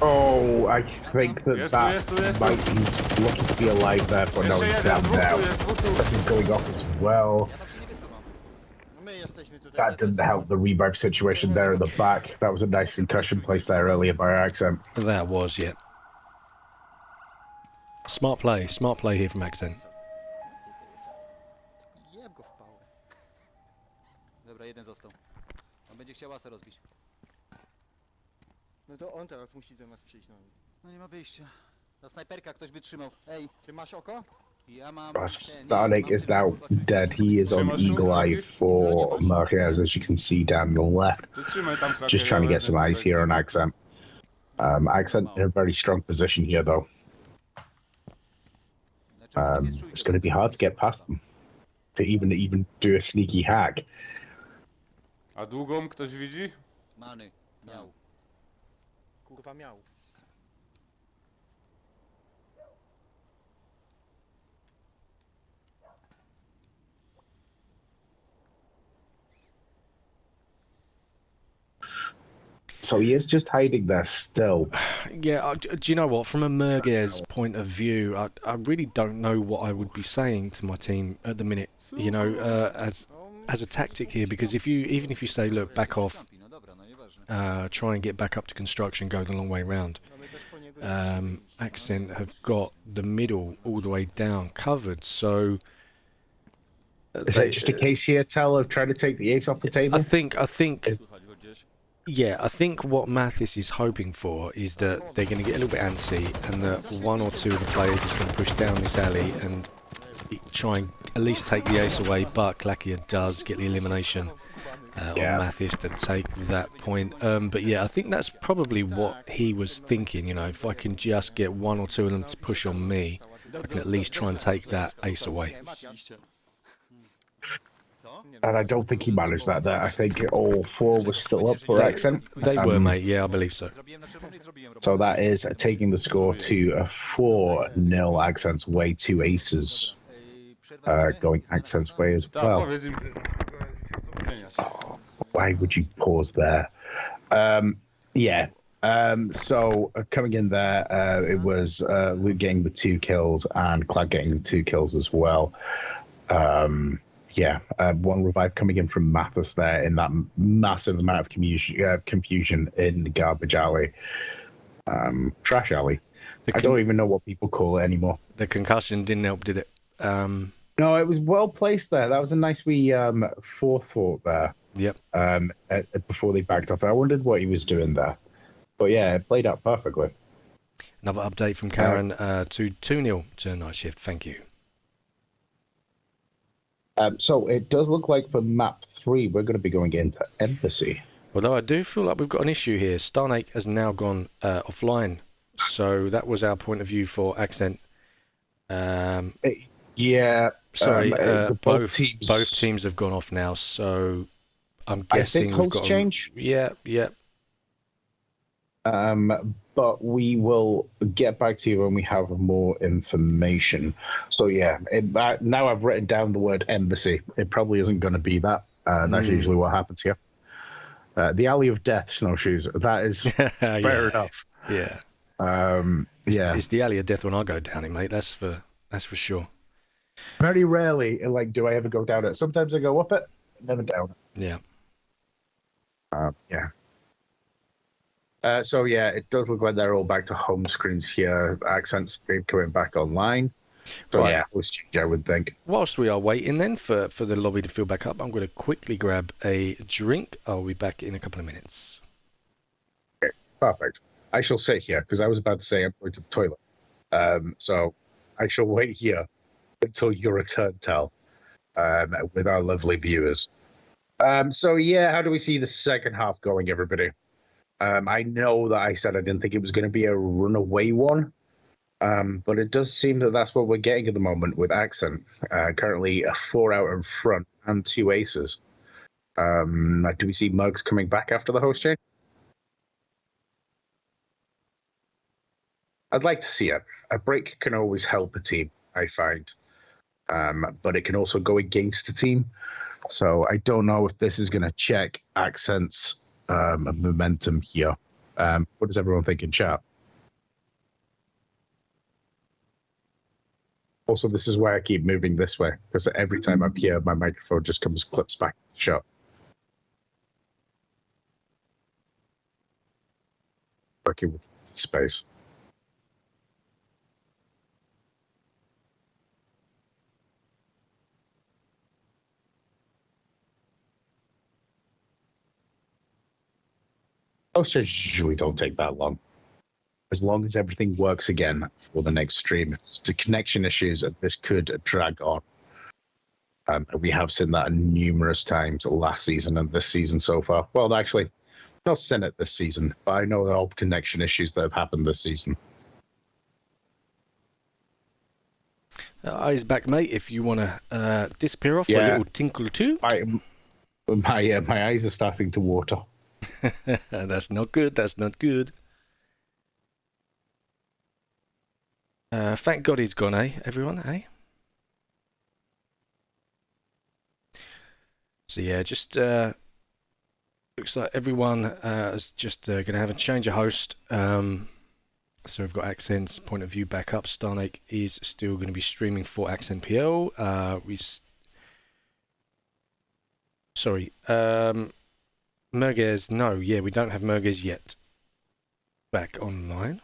Oh, I think that might be lucky to be alive there, but no, he's down now. He's going off as well. That didn't help the revive situation there at the back. That was a nice concussion placed there earlier by Akcent. That was, yeah. Smart play here from Akcent. Jeb go w pałę. Dobra, jeden został. On będzie chciał asę rozbić. No to on teraz musi do nas przyjść. No nie ma wyjścia. Ta snajperka ktoś by trzymał. Ej, Ty masz oko? ja mam... Starnik is now dead. He is on Eagle Eye for Merguez, as you can see down the left. Just trying to get some eyes here on Akcent. Akcent in a very strong position here, though. It's going to be hard to get past them, to even do a sneaky hack. A długą ktoś widzi? Many, miał. Kurwa miał. So he is just hiding there still. Yeah, do you know what? From a Merguez point of view, I really don't know what I would be saying to my team at the minute. You know, as a tactic here, because even if you say, look, back off, No dobra, no nieważne. try and get back up to construction, go the long way round. Akcent have got the middle all the way down covered, so Is it just a case here, Tell, of trying to take the ace off the table? I think Is- Słuchaj go gdzieś. yeah, I think what Mathis is hoping for is that they're going to get a little bit antsy and that one or two of the players is going to push down this alley and try and at least take the ace away, but Klakia does get the elimination on Mathis to take that point. But yeah, I think that's probably what he was thinking, you know, if I can just get one or two of them to push on me, I can at least try and take that ace away. Oczywiście. Co? And I don't think he managed that there. I think all four was still up for Akcent. They were, mate, yeah, I believe so. Zrobiłem na czerwono i zrobiłem. So that is taking the score to a 4-0 Accent's way, 2 aces going Accent's way as Tak, well. powiedz im. Why would you pause there? Yeah. So coming in there, it was Luke getting the 2 kills and Clad getting the 2 kills as well. One revive coming in from Mathis there in that massive amount of confusion in the garbage alley, trash alley. I don't even know what people call it anymore. The concussion didn't help, did it? No, it was well placed there. That was a nice wee forethought there. Yep. Before they backed off, I wondered what he was doing there, but yeah, it played out perfectly. Another update from Karen to 2-0 to Night Shift. Thank you. So it does look like for map 3, we're going to be going into Embassy. Although I do feel like we've got an issue here. Starnake has now gone offline. So that was our point of view for Akcent. Yeah. Sorry, both teams have gone off now. So I'm guessing I think host change. Yeah. But we will get back to you when we have more information. So yeah, now I've written down the word embassy. It probably isn't going to be that. That's usually what happens here. The Alley of Death snowshoes. That is fair enough. Yeah. It's the Alley of Death when I go down it, mate. That's for sure. Very rarely, do I ever go down it. Sometimes I go up it, never down it. Yeah. So yeah, it does look like they're all back to home screens here. Accent stream coming back online. So Right. yeah, let's change, I would think. Whilst we are waiting then for the lobby to fill back up, I'm going to quickly grab a drink. I'll be back in a couple of minutes. Okay, perfect. I shall sit here because I was about to say I'm going to the toilet. So I shall wait here until your return, Tal, with our lovely viewers. So yeah, how do we see the second half going, everybody? I know that I said I didn't think it was going to be a runaway one, but it does seem that that's what we're getting at the moment with Akcent. Currently a 4 out in front and 2 aces. Do we see Mugs coming back after the host change? I'd like to see it. A break can always help a team, I find, but it can also go against a team. So I don't know if this is going to check Accent's momentum here. What does everyone think in chat? Also, this is why I keep moving this way, because every time I'm here, my microphone just clips back shut. Working with space. Most changes usually don't take that long. As long as everything works again for the next stream. If it's the connection issues, this could drag on. We have seen that numerous times last season and this season so far. Well, actually, not seen it this season, but I know there are connection issues that have happened this season. Eyes back, mate, if you want to disappear off for a little tinkle too. My eyes are starting to water. That's not good. That's not good. Thank God he's gone, eh, everyone, eh? So yeah, just looks like everyone is just going to have a change of host. So we've got Akcent's point of view back up. Starnake is still going to be streaming for Akcent PL. Merguez, no, yeah, we don't have Merguez yet back online.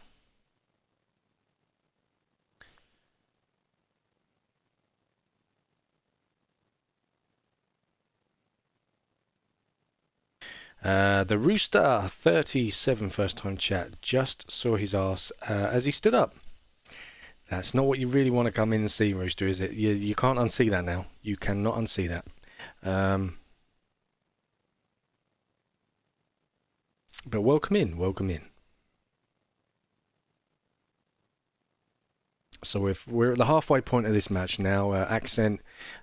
The Rooster 37 first time chat just saw his ass as he stood up. That's not what you really want to come in and see, Rooster, is it? You can't unsee that now. You cannot unsee that. But welcome in, welcome in. So we're at the halfway point of this match now. Akcent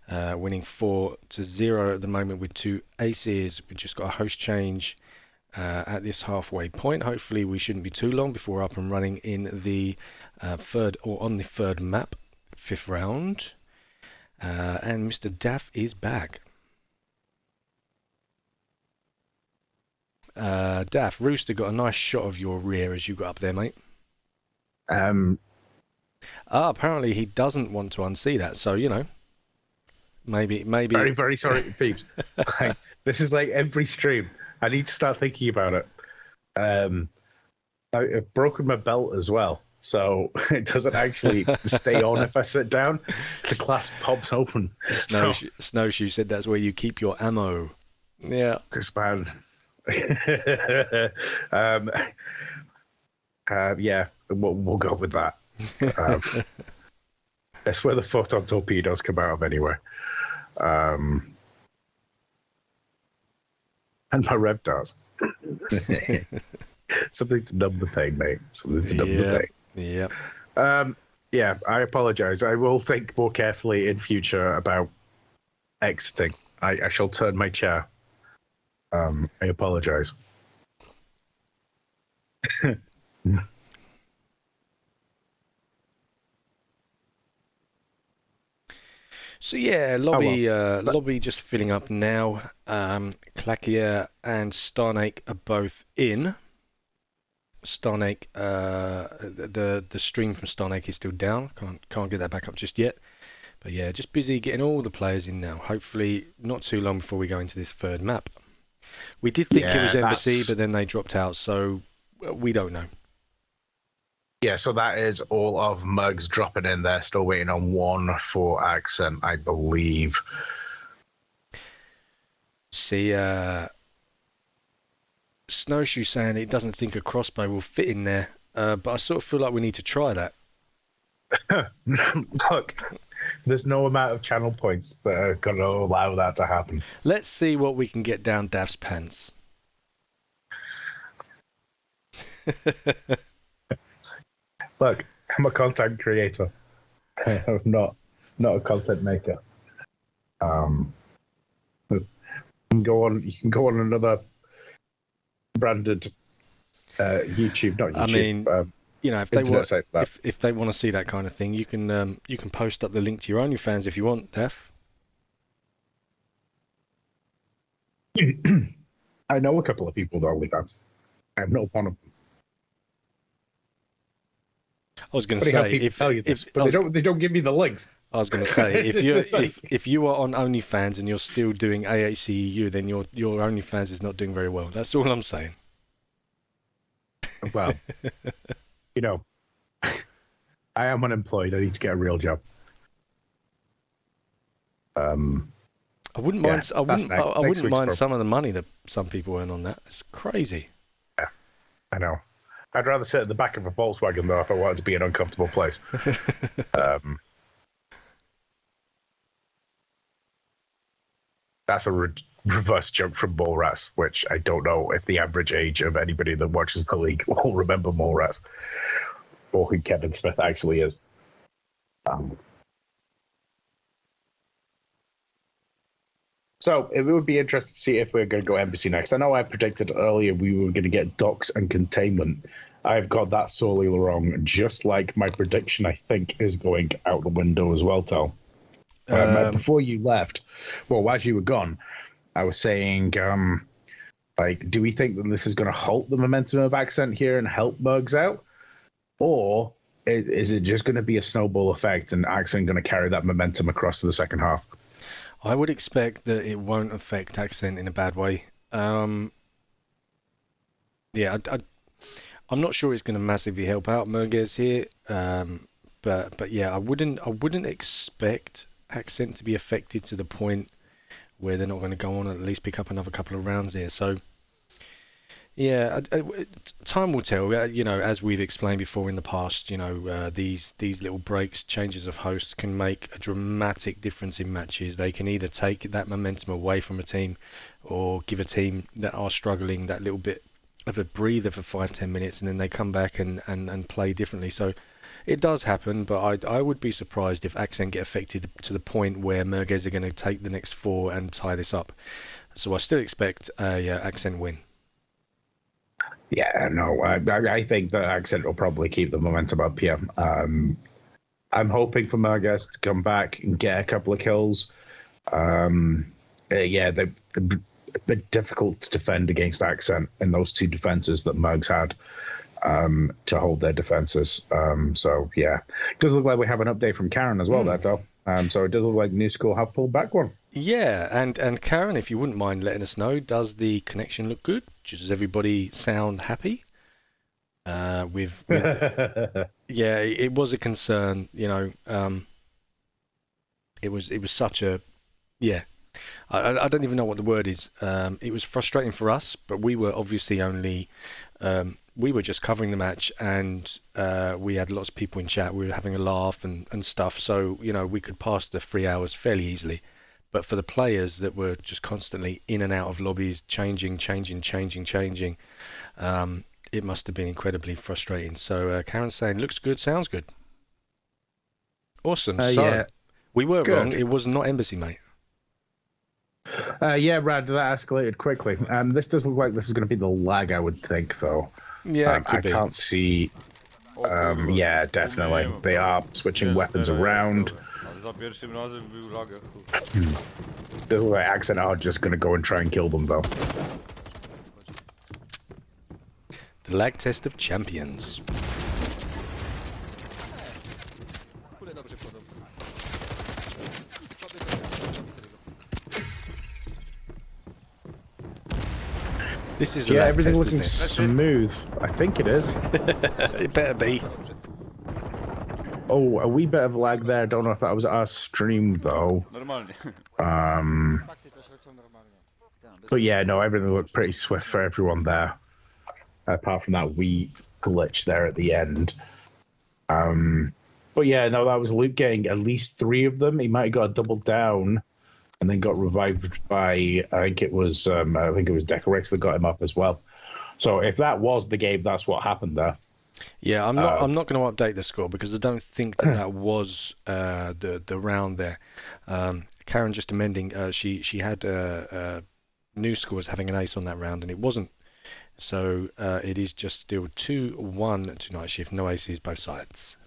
winning 4-0 at the moment with 2 aces. We've just got a host change at this halfway point. Hopefully we shouldn't be too long before we're up and running in the on the third map, 5th round. And Mr. Daff is back. Daff, Rooster got a nice shot of your rear as you got up there, mate. Apparently he doesn't want to unsee that, so, you know, maybe... Very, very sorry, peeps. This is like every stream. I need to start thinking about it. I've broken my belt as well, so it doesn't actually stay on if I sit down. The clasp pops open. Snowshoe said that's where you keep your ammo. Yeah. Because, man... yeah, we'll go with that. That's where the photon torpedoes come out of anyway. And my rev does. Something to numb the pain, mate. Something to numb the pain. Yeah. Yeah, I apologize. I will think more carefully in future about exiting. I shall turn my chair. I apologize. So yeah, lobby just filling up now. Clakia and Starnake are both in. Starnake, the stream from Starnake is still down. Can't get that back up just yet. But yeah, just busy getting all the players in now. Hopefully not too long before we go into this third map. We did think it was Embassy, but then they dropped out, so we don't know. Yeah, so that is all of Mugs dropping in there. Still waiting on one for Akcent, I believe. See, Snowshoe saying it doesn't think a crossbow will fit in there, but I sort of feel like we need to try that. Look, there's no amount of channel points that are going to allow that to happen. Let's see what we can get down Dav's pants. Look, I'm a content creator. I'm not a content maker. You can go on another branded YouTube, not YouTube. I mean, you know, if they want to see that kind of thing, you can post up the link to your OnlyFans if you want, Def. I know a couple of people with OnlyFans. I have no one of them. I was going to say they don't give me the links. I was going to say if you are on OnlyFans and you're still doing AHCEU, then your OnlyFans is not doing very well. That's all I'm saying. Well, you know, I am unemployed. I need to get a real job. I wouldn't mind. I wouldn't mind some of the money that some people earn on that. It's crazy. Yeah, I know. I'd rather sit at the back of a Volkswagen though if I wanted to be in an uncomfortable place. That's a reverse joke from Mallrats, which I don't know if the average age of anybody that watches the league will remember Mallrats or who Kevin Smith actually is. So it would be interesting to see if we're going to go Embassy next. I know I predicted earlier we were going to get docks and containment. I've got that solely wrong, just like my prediction, I think, is going out the window as well, Tal. Before you left, well, as you were gone, I was saying Like, do we think that this is going to halt the momentum of Accent here and help Mergs out? Or is it just going to be a snowball effect and Accent going to carry that momentum across to the second half? I would expect that it won't affect Accent in a bad way. Yeah, I'm not sure it's going to massively help out Merguez here. But yeah, I wouldn't expect Accent to be affected to the point where they're not going to go on and at least pick up another couple of rounds here. So yeah, time will tell. You know, as we've explained before in the past, you know, these little breaks, changes of hosts can make a dramatic difference in matches. They can either take that momentum away from a team, or give a team that are struggling that little bit of a breather for 5-10 minutes, and then they come back and play differently. So it does happen, but I would be surprised if Accent get affected to the point where Merguez are going to take the next 4 and tie this up. So I still expect a Accent win. Yeah, no, I think that Accent will probably keep the momentum up here. I'm hoping for Merguez to come back and get a couple of kills. Yeah, they're a bit difficult to defend against Accent in those 2 defenses that Mergs had to hold their defenses. So, yeah, it does look like we have an update from Karen as well, that's all. So it does look like New School have pulled back one. Yeah, and Karen, if you wouldn't mind letting us know, does the connection look good? Does everybody sound happy? With yeah, it was a concern, you know. It was such a, yeah. I don't even know what the word is. It was frustrating for us, but we were obviously only we were just covering the match, and we had lots of people in chat. We were having a laugh and stuff, so you know we could pass the 3 hours fairly easily. But for the players that were just constantly in and out of lobbies, changing, it must have been incredibly frustrating. So Karen's saying, looks good, sounds good. Awesome. So yeah. we were Good. wrong. It was not Embassy, mate. Yeah, Brad, that escalated quickly. This does look like this is going to be the lag, I would think, though. Yeah, it could be. Can't see. Yeah, definitely. They are switching weapons around. Za pierwszym razem był lag. Does look like Accent are just going to go and try and kill them, though. The lag test of champions. Kule dobrze wchodzą. This is a Yeah, lag everything test, looking isn't it? smooth. I think it is. It better be. Oh, a wee bit of lag there. Don't know if that was our stream, though. Normalnie. Fakty też lecą normalnie. But yeah, no, everything looked pretty swift for everyone there. Apart from that wee glitch there at the end. But yeah, no, that was Luke getting at least 3 of them. He might have got a double down and then got revived by, I think it was Decorex that got him up as well. So if that was the game, that's what happened there. Yeah, I'm not going to update the score because I don't think that was the round there. Karen just amending. She had New School as having an ace on that round, and it wasn't. So it is just still 2-1 to Night Shift. No aces both sides.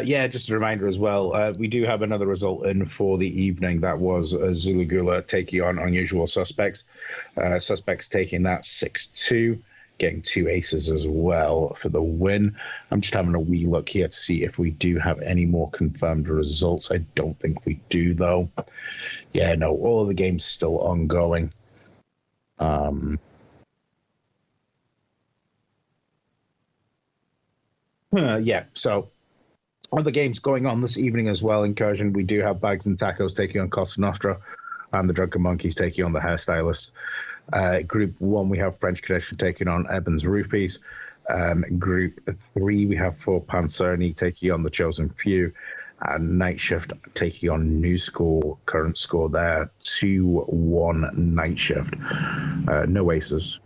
Yeah, just a reminder as well, we do have another result in for the evening. That was Zulu Gula taking on Unusual Suspects. Suspects taking that 6-2, getting 2 aces as well for the win. I'm just having a wee look here to see if we do have any more confirmed results. I don't think we do, though. Yeah, no, all of the games still ongoing. Yeah, so other games going on this evening as well. Incursion, we do have Bags and Tacos taking on Costa Nostra, and the Drunken Monkeys taking on the Hairstylists. Group 1, we have French Connection taking on Evans Rupees. Group 3, we have For Pancerni taking on the Chosen Few, and Night Shift taking on New School. Current score there, 2-1 Night Shift. No aces.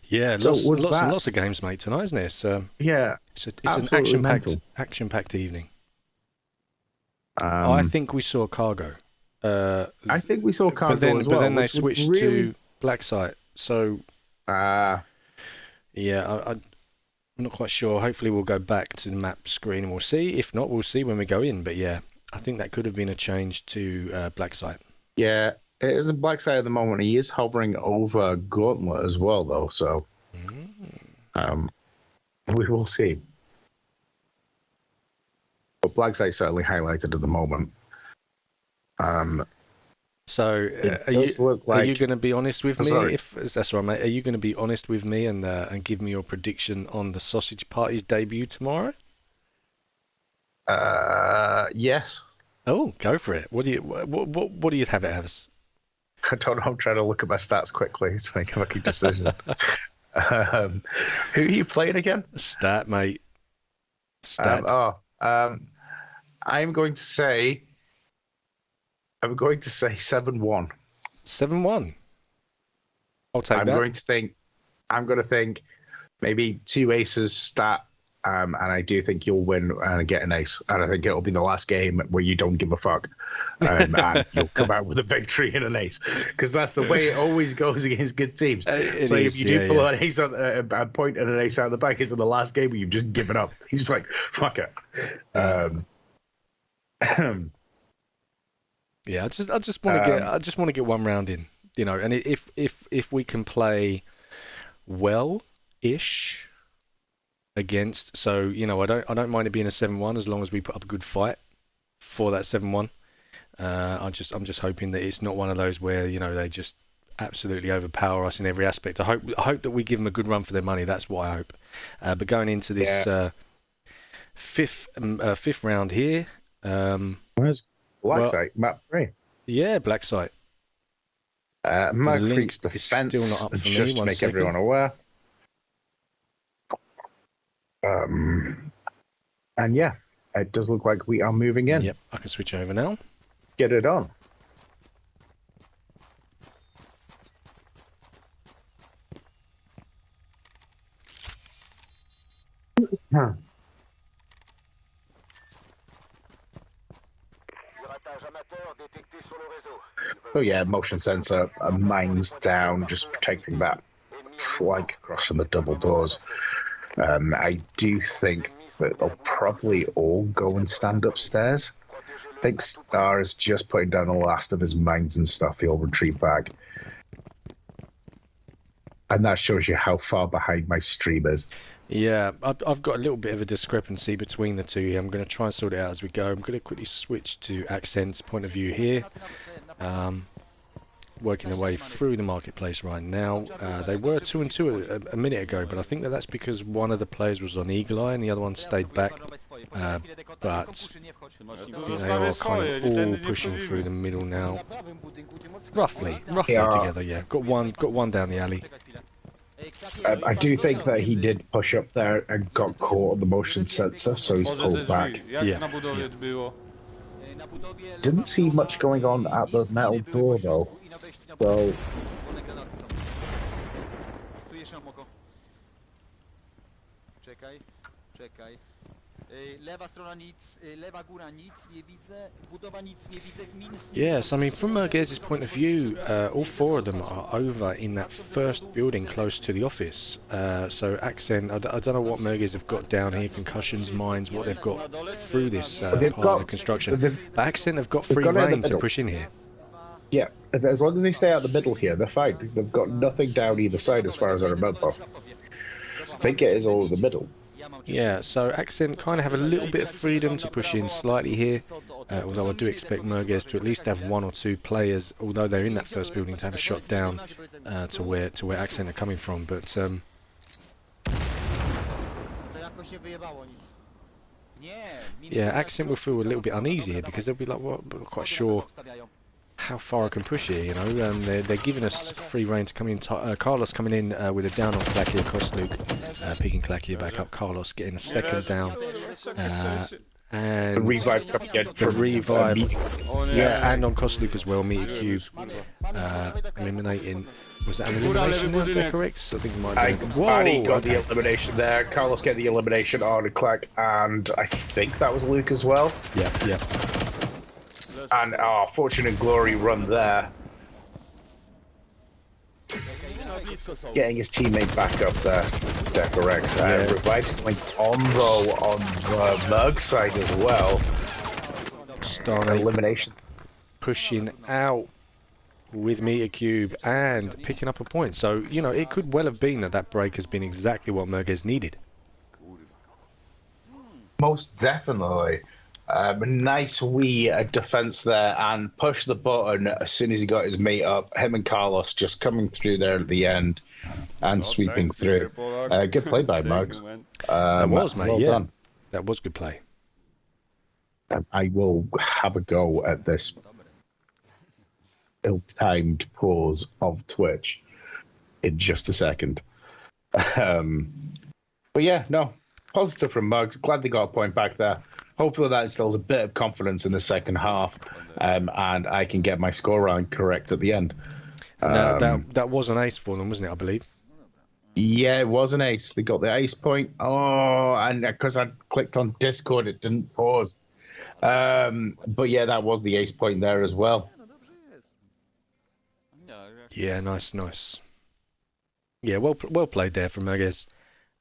Yeah, So lots was and that- lots of games, mate, tonight, isn't it? Yeah, It's an absolutely action-packed evening. mental. I think we saw Cargo. I think we saw Cargo as well. But then they which would switched really... to Black Site. So yeah, I'm not quite sure. Hopefully we'll go back to the map screen and we'll see. If not, we'll see when we go in. But yeah, I think that could have been a change to black site. Yeah, it is a black site at the moment. He is hovering over Gauntlet as well, though. So we will see. But black site certainly highlighted at the moment. So It are does look like... you going to be honest with me? Sorry. If that's right, mate. Are you going to be honest with me and give me your prediction on the Sausage Party's debut tomorrow? Yes. Oh, go for it. What do you have it as? I don't know. I'm trying to look at my stats quickly to make a lucky decision. Who are you playing again? Stat, mate. Stat. I'm going to say 7-1. 7-1. I'll take that. I'm going to think maybe 2 aces stat, and I do think you'll win and get an ace. And I think it'll be the last game where you don't give a fuck, and you'll come out with a victory and an ace, because that's the way it always goes against good teams. So if you do pull an ace on a point and an ace out of the back, it's in the last game where you've just given up. He's like, fuck it. Yeah, I just want to get one round in, you know. And if we can play well-ish against, so you know, I don't mind it being a 7-1 as long as we put up a good fight for that 7-1. I'm just hoping that it's not one of those where, you know, they just absolutely overpower us in every aspect. I hope that we give them a good run for their money. That's what I hope. But going into this fifth round here. Where's Black Site, map 3? Yeah, Black Site. Merguez Frites defense, still not up for just me. to make everyone aware. And yeah, it does look like we are moving in. Yep, I can switch over now. Get it on. Oh yeah, motion sensor, mines down, just protecting that flank across from the double doors. I do think that they'll probably all go and stand upstairs. I think Star is just putting down the last of his mines and stuff. He'll retreat back. And that shows you how far behind my stream is. Yeah, I've got a little bit of a discrepancy between the two here. I'm going to try and sort it out as we go. I'm going to quickly switch to Akcent's point of view here. Working their way through the marketplace right now. They were 2-2 a minute ago, but I think that's because one of the players was on Eagle Eye and the other one stayed back. But they are kind of all pushing through the middle now. Roughly together, yeah. Got one down the alley. I do think that he did push up there and got caught on the motion sensor, so he's pulled back. Yeah. Didn't see much going on at the metal door though. So Czekaj. Lewa strona nic, lewa góra nic nie widzę, budowa nic nie widzę, Yes, I mean, from Merguez's point of view, all 4 of them are over in that first building close to the office. So Akcent, I don't know what Merguez have got down here, concussions, mines, what they've got through this part of the construction. But Akcent have got free reign to push in here. yeah, as long as they stay out the middle here, they're fine. They've got nothing down either side as far as I remember. I think it is all in the middle. Yeah, so Akcent kind of have a little bit of freedom to push in slightly here, although I do expect Merguez to at least have 1 or 2 players, although they're in that first building, to have a shot down to where Akcent are coming from. But yeah, Akcent will feel a little bit uneasy here because they'll be like, well, I'm not quite sure how far I can push here, you know. They're giving us free reign to come in. Carlos coming in with a down on Clacky across Luke, picking Clacky back up. Carlos getting a second down, and The revive coming in. the revive, yeah, and on Kosluke as well. Meter Cube eliminating. Was that an elimination there? Is that correct? I think it might have been. Barney got the elimination there. Carlos get the elimination on Clack, and I think that was Luke as well. Yeah, yeah. And Fortune and Glory run there. Blisko są. getting his teammate back up there, Decorex. Revive's going on though on the Merg side as well. Starnate Elimination. pushing out with Meter Cube and picking up a point. So, you know, it could well have been that that break has been exactly what Merguez needed. Most definitely. Nice wee defense there and push the button as soon as he got his mate up. Him and Carlos just coming through there at the end and sweeping thanks, through. Mr. Pollard. Good play by Thank Mugs. you, man. That was, mate, well yeah. done. That was good play. I will have a go at this ill-timed pause of Twitch in just a second. But yeah, no, positive from Mugs. Glad they got a point back there. Hopefully that instills a bit of confidence in the second half, and I can get my score line correct at the end. And that was an ace for them, wasn't it, I believe? Yeah, it was an ace. They got the ace point. Oh, and because I clicked on Discord, it didn't pause. But yeah, that was the ace point there as well. Yeah, nice. Yeah, well played there from Merguez.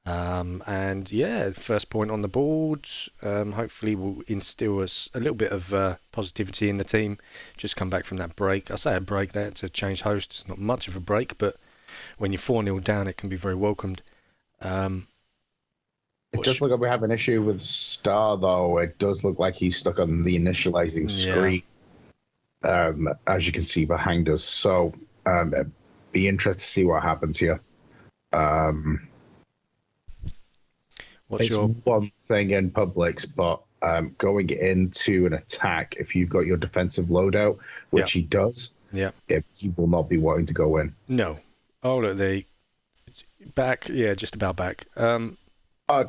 And yeah, first point on the board. Hopefully will instill us a little bit of positivity in the team. Just come back from that break. I say a break there to change hosts. It's not much of a break, but when you're 4-0 down, it can be very welcomed. It does look like we have an issue with Star, though. It does look like he's stuck on the initializing screen, as you can see behind us. So, be interested to see what happens here. What's it's your one thing in Publix, but going into an attack, if you've got your defensive loadout, which he does, he will not be wanting to go in. No. Oh, look, they back. Yeah, just about back.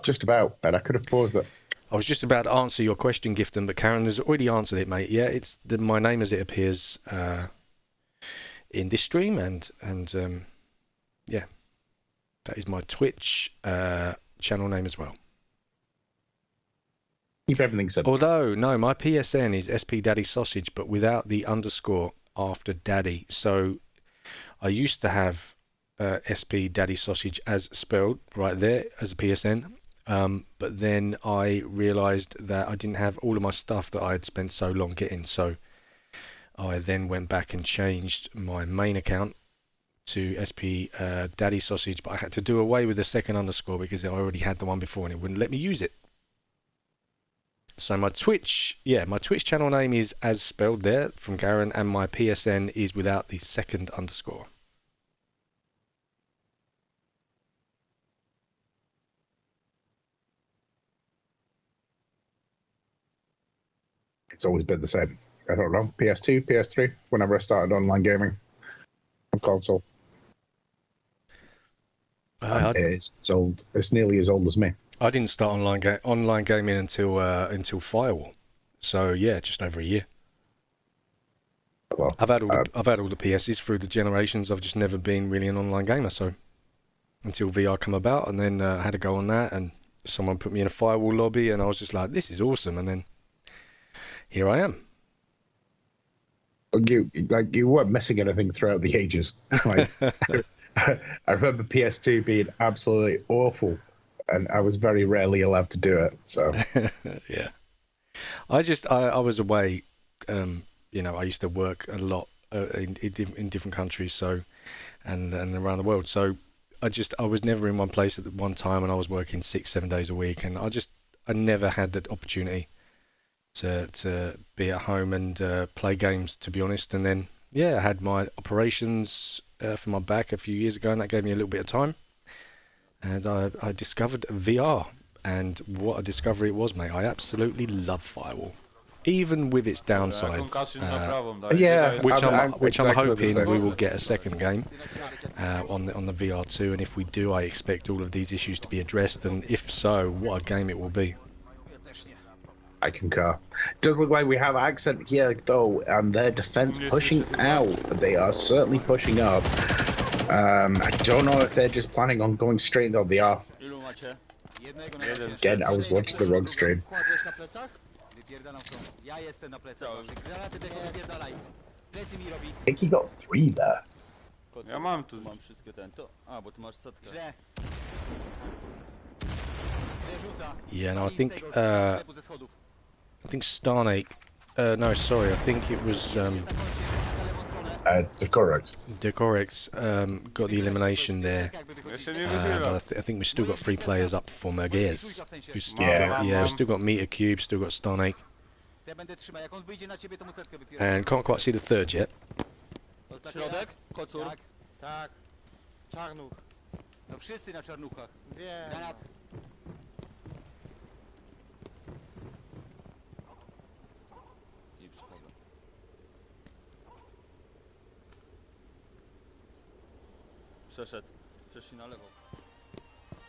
Just about. And I could have paused it. I was just about to answer your question, Gifton, but Karen has already answered it, mate. Yeah, it's my name as it appears in this stream, and yeah, that is my Twitch channel name as well. Keep everything simple. Although, no, my PSN is SP Daddy Sausage, but without the underscore after Daddy. So I used to have SP Daddy Sausage as spelled right there as a PSN. But then I realised that I didn't have all of my stuff that I had spent so long getting. So I then went back and changed my main account to SP Daddy Sausage, but I had to do away with the second underscore because I already had the one before and it wouldn't let me use it. So my Twitch channel name is as spelled there from Garen, and my PSN is without the second underscore. It's always been the same. I don't know, PS2, PS3, whenever I started online gaming on console. It's old. It's nearly as old as me. I didn't start online gaming until Firewall, so yeah, just over a year. Well, I've had all the PSs through the generations. I've just never been really an online gamer. So until VR come about, and then I had to go on that, and someone put me in a Firewall lobby, and I was just like, this is awesome. And then here I am. You weren't missing anything throughout the ages. Like, I remember PS2 being absolutely awful, and I was very rarely allowed to do it. So yeah, I was away. You know, I used to work a lot in different countries, so and around the world. So I was never in one place at one time, and I was working 6-7 days a week, and I never had that opportunity to be at home and play games, to be honest. And then I had my operations for my back a few years ago, and that gave me a little bit of time. And I discovered VR, and what a discovery it was, mate. I absolutely love Firewall, even with its downsides. Which I'm hoping we will get a second game on the VR2, and if we do, I expect all of these issues to be addressed. And if so, what a game it will be. I concur. It does look like we have Akcent here, though, and their defense pushing out. They are certainly pushing up. I don't know if they're just planning on going straight. Though they are. Again, I was watching the wrong stream. I think he got 3 there. Kocur. Ja mam tu. Mam wszystkie ten. To... A, bo ty masz setkę. Źle. Źle rzuca. Yeah, no, I I z think tego, z sklepu ze schodów. Starnake. No, sorry, I think it was Jest na koncie, na lewą stronę. To correct. Decorex got the elimination there. Jakby wychodzi. Ja się nie But wychylam. I think we've still got 3 players up for Merguez. Who's still Yeah. got, yeah, we've still got Meter Cube, still got Starnake, Ja będę trzymał. Jak on wyjdzie na ciebie, to mu cetkę wypierdolę. and can't quite see the third yet. Środek? Kocur. Tak, tak. Czarnuch. No wszyscy na czarnuchach. Wiem. Granat. I przychodzę. Przeszedł. Przeszli na lewo.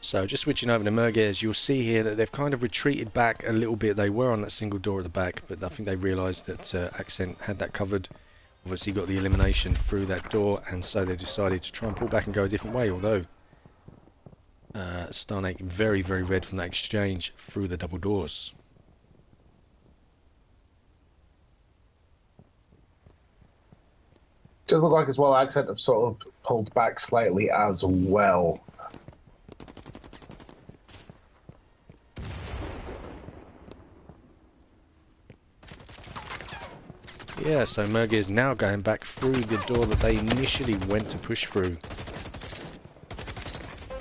So just switching over to Merguez, you'll see here that they've kind of retreated back a little bit. They were on that single door at the back, but I think they realised that Akcent had that covered. Obviously got the elimination through that door, and so they decided to try and pull back and go a different way, although Starnake very, very red from that exchange through the double doors. Does look like as well Accent have sort of pulled back slightly as well. Yeah, so Merguez now going back through the door that they initially went to push through.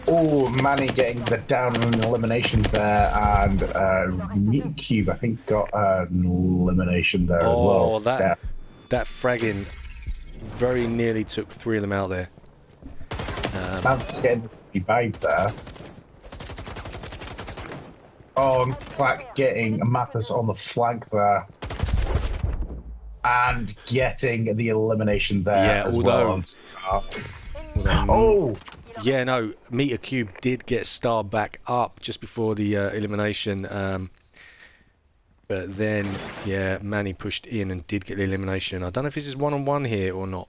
Oh, Manny getting the down elimination there, and Meat Cube I think got an elimination there as well. Oh, that Yeah. that fragging very nearly took 3 of them out there. Man's getting revived there. Oh, and Clack getting Mathis on the flank there. And getting the elimination there Yeah, as although- well. On Star. Although, Oh, yeah, no, Meter Cube did get Star back up just before the elimination. But then, yeah, Manny pushed in and did get the elimination. I don't know if this is one-on-one here or not.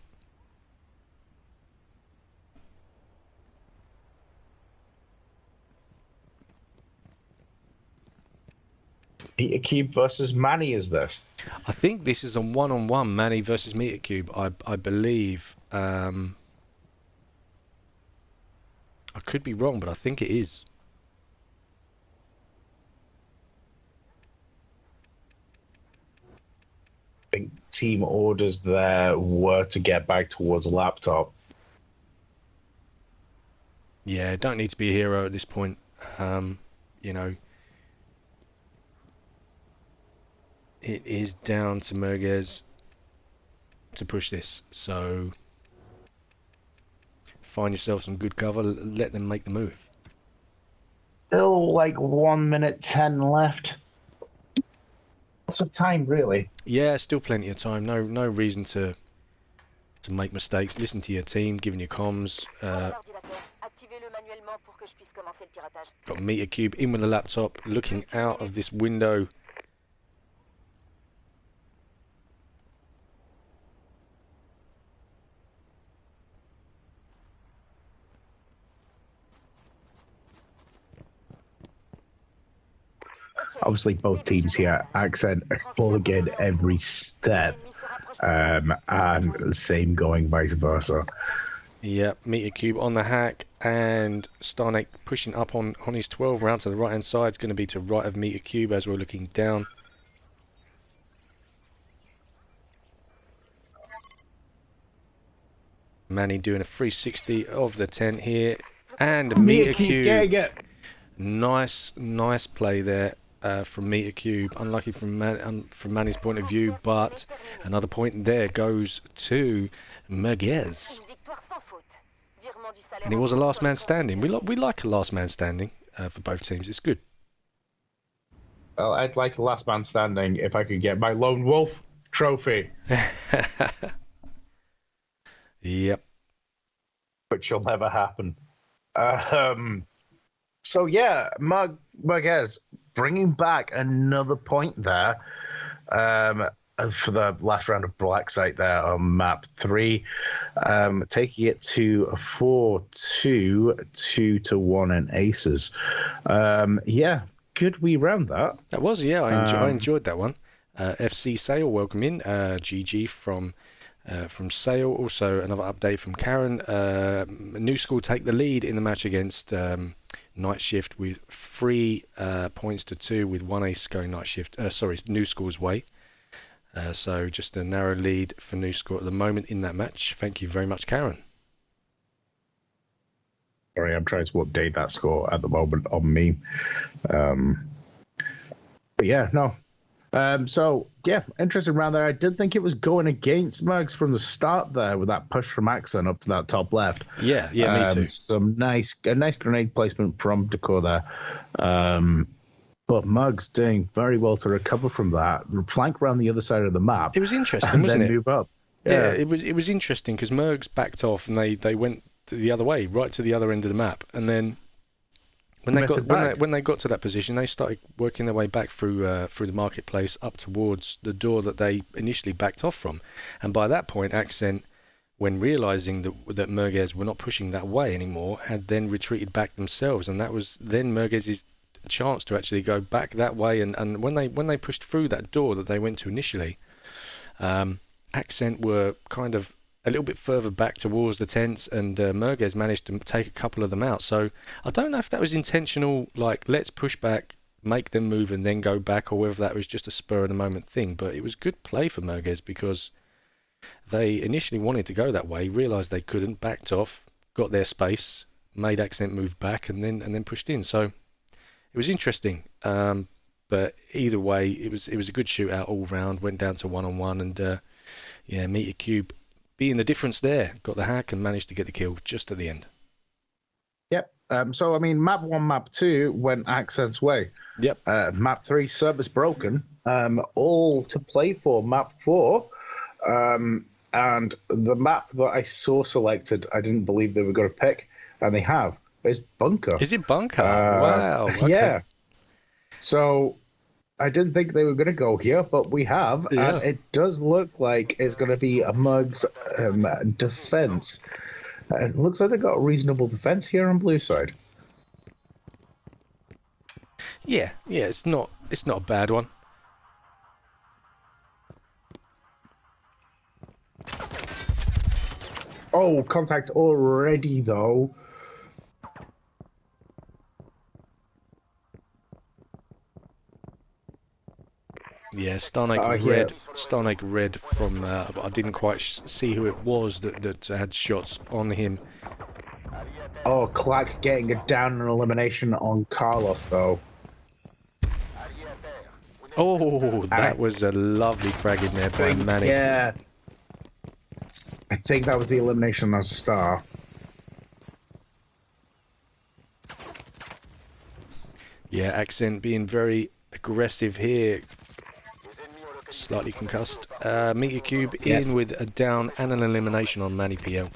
Peter Cube versus Manny is this. I think this is a one-on-one, Manny versus Meter Cube. I believe. I could be wrong, but I think it is. I think team orders there were to get back towards laptop. Yeah, don't need to be a hero at this point. You know, it is down to Merguez to push this. So find yourself some good cover. Let them make the move. Still like 1 minute 10 left. Lots of time, really. Yeah, still plenty of time. No reason to make mistakes. Listen to your team, giving you comms. Got Meter Cube in with the laptop, looking out of this window. Obviously, both teams here, Accent are plugging every step, and the same going vice versa. Yep, Meter Cube on the hack, and Starnake pushing up on his 12 round to the right hand side. It's going to be to right of Meter Cube as we're looking down. Manny doing a 360 of the tent here, and Meter Cube. Yeah. Nice play there from Meter Cube. Unlucky from Manny's point of view, but another point there goes to Merguez. And it was a last man standing. We like a last man standing for both teams. It's good. Well, I'd like a last man standing if I could get my lone wolf trophy, Yep. which will never happen. So yeah, Merguez bringing back another point there for the last round of Black Site there on map 3, taking it to 4-2, 2-1 in aces. Yeah, good wee round that. That was, yeah. I enjoyed that one. FC Sale, welcome in. GG from From Sale, also another update from Karen. New School take the lead in the match against Night Shift with 3 points to 2, with 1 ace going Night Shift. New School's way. So just a narrow lead for New School at the moment in that match. Thank you very much, Karen. Sorry, I'm trying to update that score at the moment on me. But yeah, no. So, yeah, interesting round there. I did think it was going against Mergs from the start there with that push from Akcent up to that top left. Yeah, me too. A nice grenade placement from Decor there. But Mergs doing very well to recover from that, flank around the other side of the map. It was interesting, wasn't it? Move up. Yeah, it was interesting because Mergs backed off and they went the other way, right to the other end of the map, and then when they got to that position, they started working their way back through the marketplace up towards the door that they initially backed off from. And by that point, Akcent, when realizing that Merguez were not pushing that way anymore, had then retreated back themselves, and that was then Merguez's chance to actually go back that way. And when they pushed through that door that they went to initially, Akcent were kind of a little bit further back towards the tents, and Merguez managed to take a couple of them out. So I don't know if that was intentional, like let's push back, make them move and then go back, or whether that was just a spur of the moment thing. But it was good play for Merguez because they initially wanted to go that way, realised they couldn't, backed off, got their space, made Akcent move back, and then pushed in. So it was interesting. But either way, it was a good shootout all round. Went down to 1-on-1, and Meteor Cube being the difference there, got the hack and managed to get the kill just at the end. Yep. So, I mean, map 1, map 2 went Akcent's way. Yep. Map 3, service broken. All to play for map 4. And the map that I saw selected, I didn't believe they were going to pick, and they have. It's Bunker. Is it Bunker? Wow. Okay. Yeah. So I didn't think they were going to go here, but we have. Yeah. And it does look like it's going to be a Mugs defense. It looks like they got a reasonable defense here on blue side. Yeah, it's not a bad one. Oh, contact already though. Yeah, Starnake red from. I didn't quite see who it was that had shots on him. Oh, Clack getting a down and elimination on Carlos though. Oh, that was a lovely frag in there by Manny. Yeah. I think that was the elimination on Star. Yeah, Akcent being very aggressive here. Slightly concussed. Meteor Cube in with a down and an elimination on Manny PL.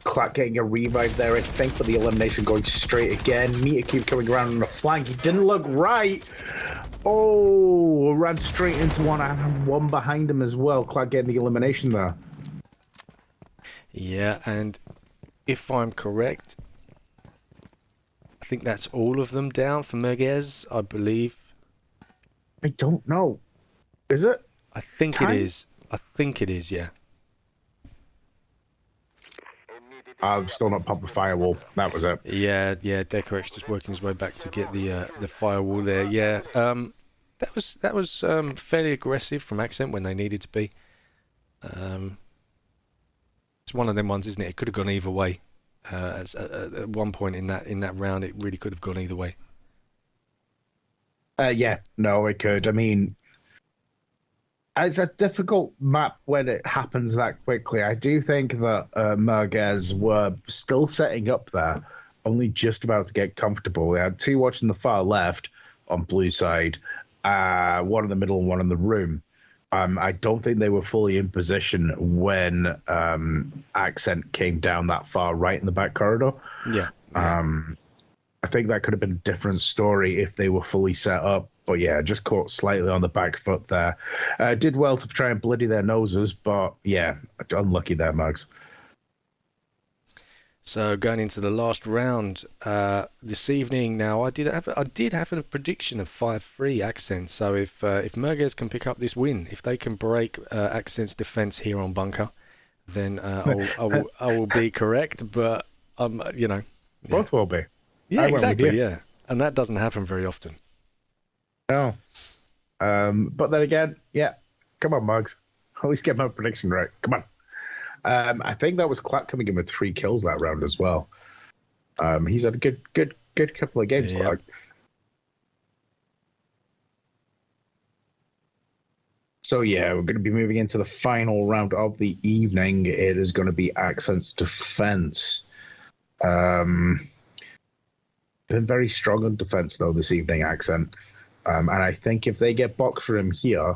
Clack getting a revive there, I think, for the elimination going straight again. Meteor Cube coming around on the flank. He didn't look right. Oh, ran straight into one and one behind him as well. Clack getting the elimination there. Yeah, and if I'm correct, I think that's all of them down for Merguez, I believe. I don't know. Is it? I think it is. Yeah. I've still not popped the firewall. That was it. Yeah. Decorex just working his way back to get the firewall there. Yeah. That was fairly aggressive from Akcent when they needed to be. It's one of them ones, isn't it? It could have gone either way. At one point in that round, it really could have gone either way. Yeah. No, it could. I mean, it's a difficult map when it happens that quickly. I do think that Merguez were still setting up there, only just about to get comfortable. They had 2 watching the far left on blue side, 1 in the middle and 1 in the room. I don't think they were fully in position when Akcent came down that far right in the back corridor. Yeah. I think that could have been a different story if they were fully set up. But yeah, just caught slightly on the back foot there. Did well to try and bloody their noses, but yeah, unlucky there, Mugs. So going into the last round this evening, now I did have a prediction of 5-3 Akcent. So if Merguez can pick up this win, if they can break Akcent's defense here on Bunker, then I will be correct. But you know, yeah. Both will be. Yeah, I went with exactly. you. Yeah, and that doesn't happen very often. No. But then again, yeah. Come on, Mugs. At least get my prediction right. Come on. I think that was Clap coming in with 3 kills that round as well. He's had a good couple of games. Yeah. So yeah, we're going to be moving into the final round of the evening. It is going to be Accent's defense. Been very strong on defense though this evening, Accent. And I think if they get boxer him here,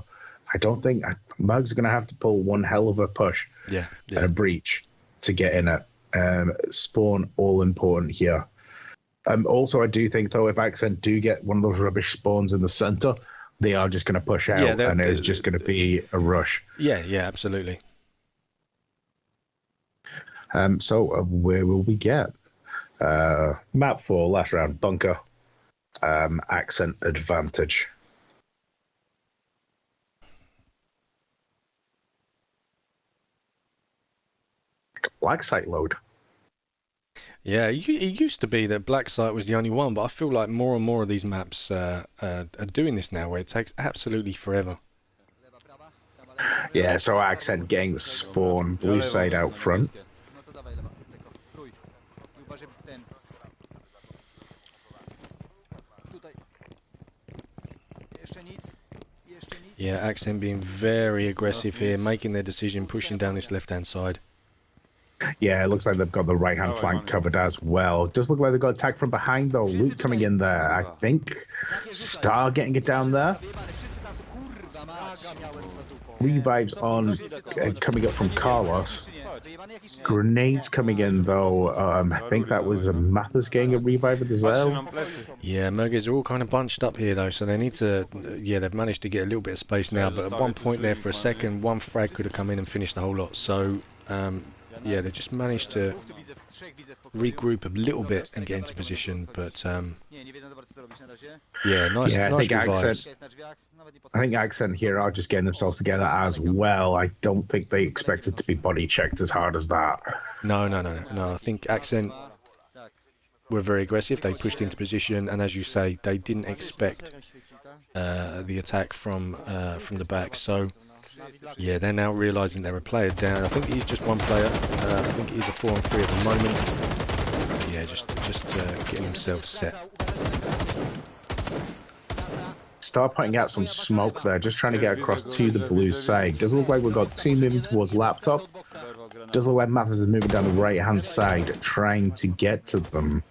I don't think Mug's going to have to pull one hell of a push, a breach to get in it. Spawn all important here. Also, I do think though, if Akcent do get one of those rubbish spawns in the center, they are just going to push out, and it's just going to be a rush. Yeah, absolutely. So where will we get? Map 4, last round, bunker. Accent advantage. Black site load. Yeah, it used to be that black site was the only one, but I feel like more and more of these maps are doing this now, where it takes absolutely forever. Yeah, so Accent getting the spawn, blue side out front. No to dawaj, lewa, tylko. Trój. I uważaj ten. Tutaj. Jeszcze nic. Jeszcze nic. Yeah, Accent being very aggressive here, making their decision, pushing down this left-hand side. Yeah, it looks like they've got the right-hand flank covered as well. Does look like they've got attacked from behind, though. Luke coming in there, I think. Star getting it down there. Revives on, coming up from Carlos. Grenades coming in, though. I think that was Mathers getting a revive with the Zell. Yeah, Merguez are all kind of bunched up here, though, so they need to... Yeah, they've managed to get a little bit of space now, but at one point there for a second, one frag could have come in and finished the whole lot. So, yeah, they just managed to regroup a little bit and get into position, but yeah, nice revives. I think Accent here are just getting themselves together as well. I don't think they expected to be body checked as hard as that. No. I think Accent were very aggressive. They pushed into position, and as you say, they didn't expect the attack from the back. So yeah, they're now realising they're a player down. I think he's just one player. I think he's a 4-on-3 at the moment. Yeah, just getting himself set. Start putting out some smoke there, just trying to get across to the blue side. Doesn't look like we've got 2 moving towards laptop. Doesn't look like Mathers is moving down the right-hand side, trying to get to them.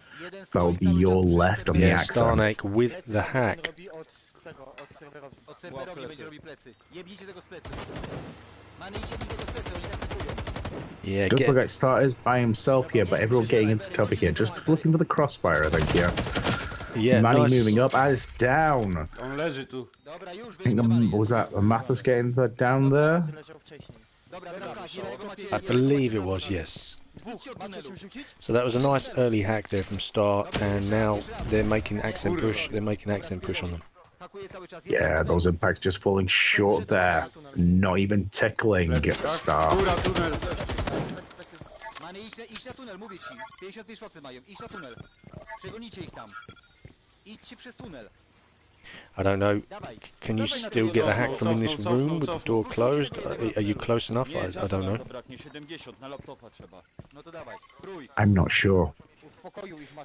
That'll be your left on the Accent. Starnake with the hack. Yeah, Does look like Star is by himself here, but everyone getting into cover here. Just looking for the crossfire, I think, here. Yeah, Manny nice. moving up as down. On leży tu. I think was that Mathers getting down there? I believe it was, yes. So that was a nice early hack there from Star, and now they're making Accent push. They're making Accent push on them. Yeah, those impacts just falling short there. Not even tickling Star. Góra, tunel. Many, idź na tunel, mówię ci. 55% mają, idź na tunel. Przegonicie ich tam. Idźcie przez tunel. I don't know. Can you still get the hack from in this room with the door closed? Are you close enough? I don't know. Zabraknie 70, na laptopa trzeba. No to dawaj, trój. I'm not sure.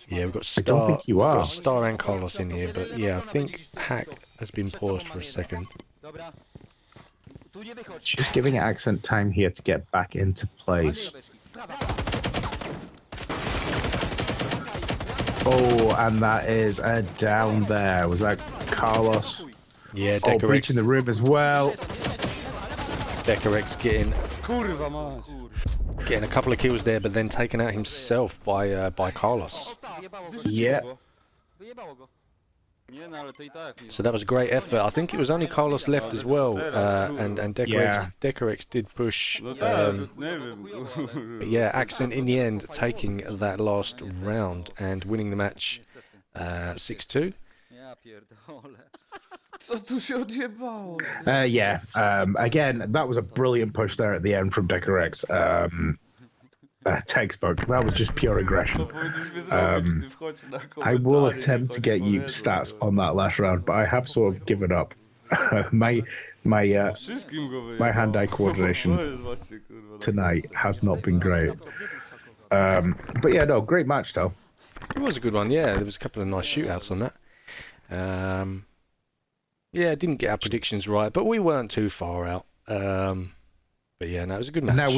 Yeah, we've got I don't Star. think you We've are. got Star and Carlos in here, but yeah, I think hack has been paused for a second. Dobra. Tu nie wychodź. Just giving Accent time here to get back into place. Oh, and that is a down there. Was that Carlos? Yeah, Oh, breaching the room as well. Decorex Kurwa mać. getting a couple of kills there, but then taken out himself by Carlos. Yeah. Wyjebało go. Nie, no ale to i tak. Nie. So that was a great effort. I think it was only Carlos left as well, and Decorex, Yeah. Decorex did push. No tak, nie wiem. But yeah, Accent in the end taking that last round and winning the match 6-2. Ja pierdolę. Co tu się odjebało? Yeah. Again, that was a brilliant push there at the end from Decorex. Textbook. That was just pure To aggression. powinniśmy zrobić, ty wchodź na I will komentarze, attempt to niech oni get you powiedzą, stats to- on that last round, but I have sort of given up. my Wszystkim go my wyjebało. hand-eye coordination To jest właśnie, kurwa, tonight najgorsze. has not been great. Laptop nie był stakowy. But yeah, no, great match though. It was a good one, yeah. There was a couple of nice shootouts on that. Yeah, didn't get our predictions right, but we weren't too far out. But yeah, no, it was a good match. Now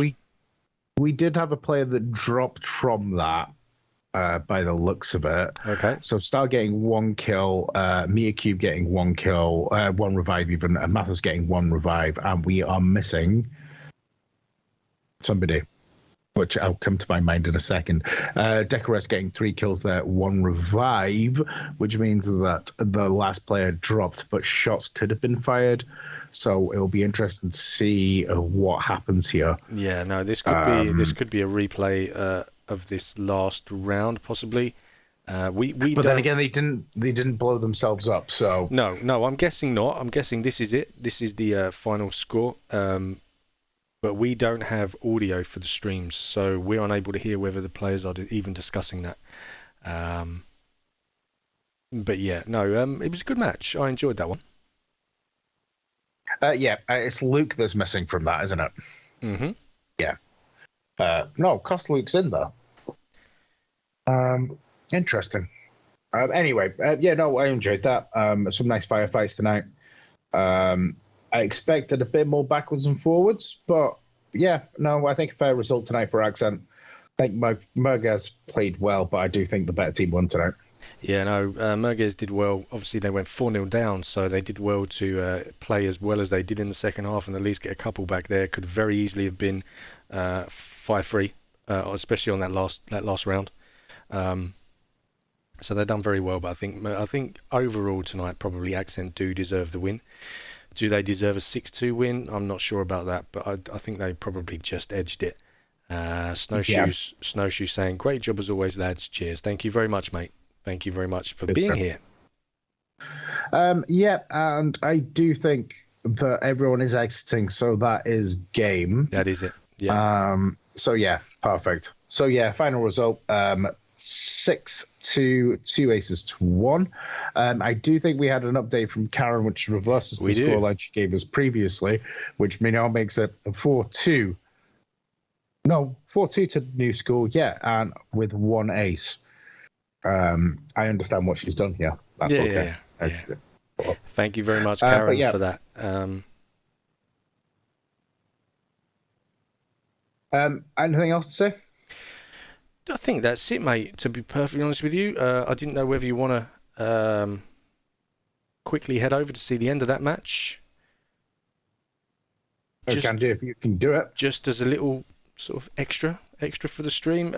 we did have a player that dropped from that by the looks of it. Okay. So Star getting 1 kill, Mia Cube getting 1 kill, 1 revive even, and Mathis getting 1 revive, and we are missing somebody, which I'll come to my mind in a second. Decorus getting 3 kills there, 1 revive, which means that the last player dropped, but shots could have been fired. So it'll be interesting to see what happens here. Yeah, no, this could be a replay of this last round, possibly. But then again, they didn't blow themselves up. So no, I'm guessing not. I'm guessing this is it. This is the final score. But we don't have audio for the streams, so we're unable to hear whether the players are even discussing that. But yeah, no, it was a good match. I enjoyed that one. yeah, it's Luke that's missing from that, isn't it? Mm-hmm. Yeah. No, Cost Luke's in there. Interesting. Anyway, yeah, no, I enjoyed that. Some nice firefights tonight. I expected a bit more backwards and forwards, but yeah, no, I think a fair result tonight for Akcent. I think Merguez played well, but I do think the better team won tonight. Yeah, no, Merguez did well. Obviously, they went 4-0 down, so they did well to play as well as they did in the second half and at least get a couple back there. Could very easily have been 5-3, especially on that last round. So they've done very well, but I think overall tonight, probably Akcent do deserve the win. Do they deserve a 6-2 win? I'm not sure about that, but I think they probably just edged it. Snowshoe saying, great job as always, lads. Cheers. Thank you very much, mate. Thank you very much for being here. Yeah, and I do think that everyone is exiting, so that is game. That is it. Yeah. So yeah, perfect. So yeah, final result. 6-2, 2 aces to 1. I do think we had an update from Karen, which reverses the scoreline she gave us previously, which now makes it a 4-2. No, 4-2 to New School, yeah, and with 1 ace. I understand what she's done here. That's okay. Yeah. Thank you very much, Karen, for that. Anything else to say? I think that's it, mate. To be perfectly honest with you, I didn't know whether you want to quickly head over to see the end of that match. I can do if you can do it. Just as a little sort of extra for the stream.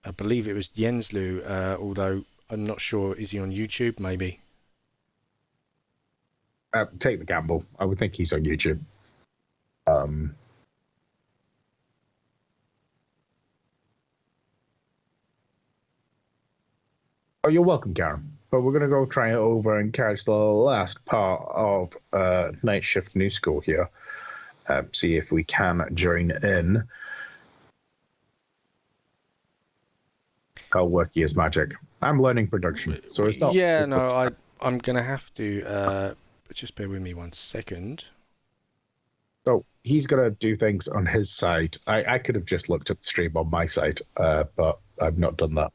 I believe it was Jenslu, although I'm not sure. Is he on YouTube? Maybe. Take the gamble. I would think he's on YouTube. Oh, you're welcome, Karen. But we're going to go try it over and catch the last part of Night Shift New School here. See if we can join in. How worky is magic? I'm learning production, so it's not... Yeah, no, I'm going to have to... just bear with me 1 second. So he's going to do things on his side. I could have just looked at the stream on my side, but I've not done that.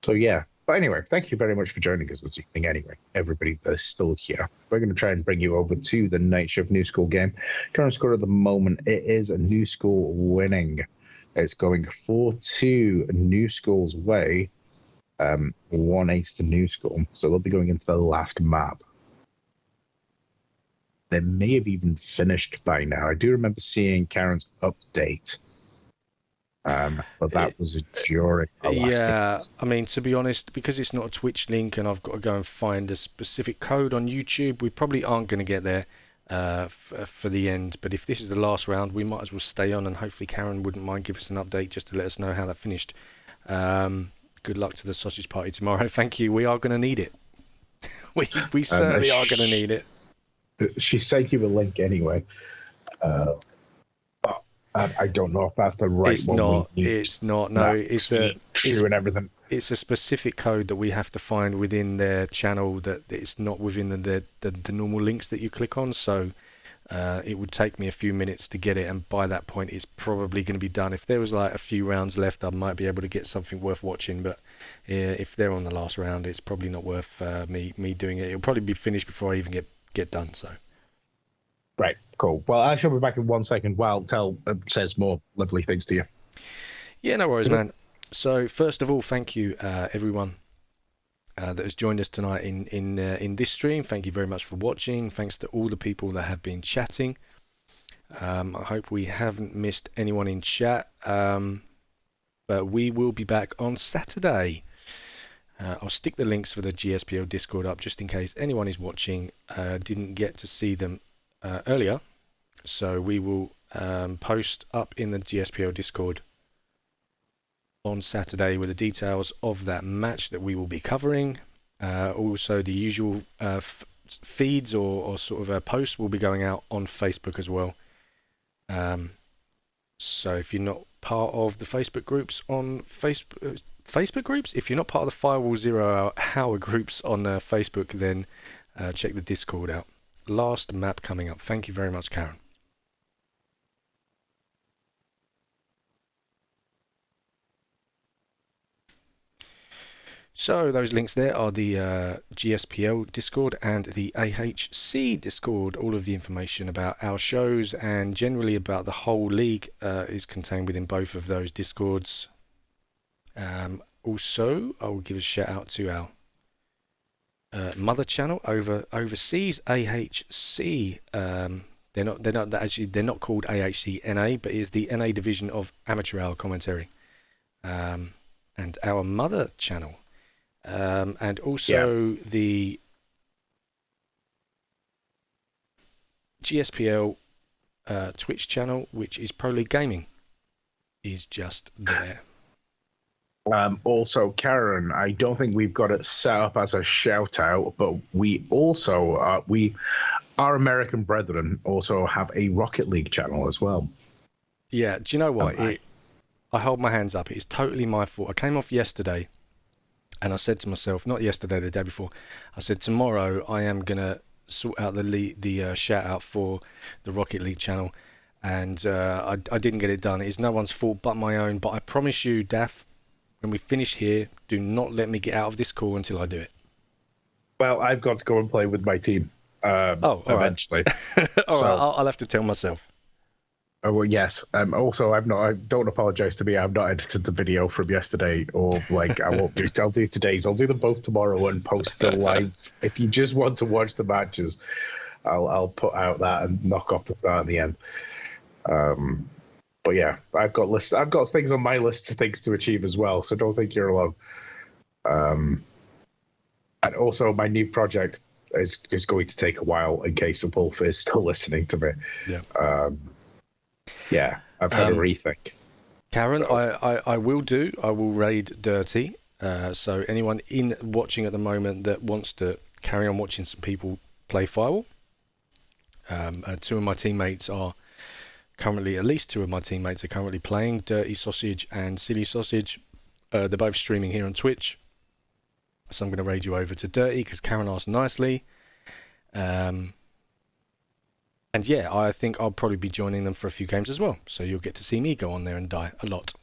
So yeah, but anyway, thank you very much for joining us this evening. Anyway, everybody that is still here, we're going to try and bring you over to the Night Shift New School game. Current score at the moment, it is a New School winning. It's going 4-2 New School's way, 1 ace to New School. So they'll be going into the last map. They may have even finished by now. I do remember seeing Karen's update. But that was during our last game. I mean, to be honest, because it's not a Twitch link and I've got to go and find a specific code on YouTube, we probably aren't going to get there for the end. But if this is the last round, we might as well stay on, and hopefully Karen wouldn't mind giving us an update just to let us know how that finished. Because good luck to the sausage party tomorrow. Thank you. We are going to need it. we certainly are going to need it. She sent you a link anyway. But I don't know if that's the right It's one. not. It's not. No, it's and everything. It's a specific code that we have to find within their channel that it's not within the normal links that you click on. So it would take me a few minutes to get it, and by that point it's probably going to be done. If there was like a few rounds left, I might be able to get something worth watching, but if they're on the last round, it's probably not worth me doing it. It'll probably be finished before I even get done. So right, cool. Well, I shall be back in 1 second while Tell says more lovely things to you. Yeah, no worries, man. So first of all, thank you everyone that has joined us tonight in this stream. Thank you very much for watching. Thanks to all the people that have been chatting. I hope we haven't missed anyone in chat. But we will be back on Saturday. I'll stick the links for the GSPL Discord up just in case anyone is watching didn't get to see them earlier. So we will post up in the GSPL Discord on Saturday with the details of that match that we will be covering. Also the usual feeds or sort of posts will be going out on Facebook as well. So if you're not part of the Facebook groups on Facebook groups, if you're not part of the Firewall 0 Hour groups on Facebook, then check the Discord out. Last map coming up. Thank you very much, Karen. So those links there are the GSPL Discord and the AHC Discord. All of the information about our shows and generally about the whole league is contained within both of those Discords. Also, I will give a shout out to our mother channel overseas, AHC. They're not called AHC NA, but it is the NA division of Amateur Hour Commentary. And our mother channel. And also the GSPL Twitch channel, which is Pro League Gaming, is just there. Also, Karen, I don't think we've got it set up as a shout out, but we also our American brethren also have a Rocket League channel as well. Yeah, do you know what? I hold my hands up. It's totally my fault. I came off yesterday. And I said to myself, not yesterday, the day before, I said tomorrow I am going to sort out the shout out for the Rocket League channel. And I didn't get it done. It's no one's fault but my own. But I promise you, Daff, when we finish here, do not let me get out of this call until I do it. Well, I've got to go and play with my team eventually. Right. All right, I'll have to tell myself. Oh, well, yes. Also, I don't apologize to me. I've not edited the video from yesterday, or I won't do. I'll do today's. I'll do them both tomorrow and post the live. If you just want to watch the matches, I'll put out that and knock off the start and the end. But yeah, I've got lists. I've got things on my list of things to achieve as well. So don't think you're alone. And also, my new project is going to take a while. In case Wolf is still listening to me. Yeah. Yeah, I've had a rethink. Karen, I will raid Dirty. So anyone watching at the moment that wants to carry on watching some people play Firewall, two of my teammates are currently, at least two of my teammates are currently playing, Dirty Sausage and Silly Sausage. They're both streaming here on Twitch. So I'm going to raid you over to Dirty because Karen asked nicely. And yeah, I think I'll probably be joining them for a few games as well. So you'll get to see me go on there and die a lot.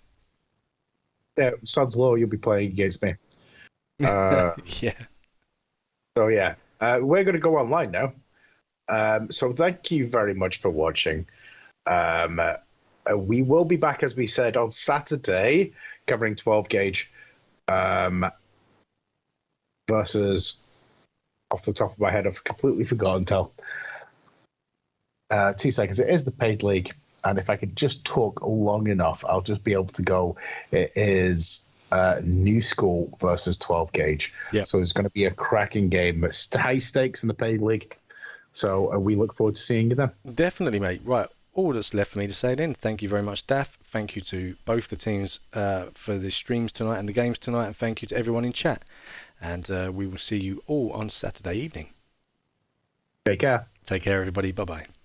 Yeah, Sod's Law, you'll be playing against me. Yeah. So yeah, we're going to go online now. So thank you very much for watching. We will be back, as we said, on Saturday, covering 12 gauge versus, off the top of my head, I've completely forgotten. 2 seconds. It is the paid league, and if I could just talk long enough, I'll just be able to go. It is New School versus 12 gauge. Yeah. So it's going to be a cracking game. It's high stakes in the paid league. So we look forward to seeing you then. Definitely, mate. Right. all that's left for me to say then, thank you very much, Daff. Thank you to both the teams for the streams tonight and the games tonight, and thank you to everyone in chat. And we will see you all on Saturday evening. Take care. Take care, everybody. Bye-bye.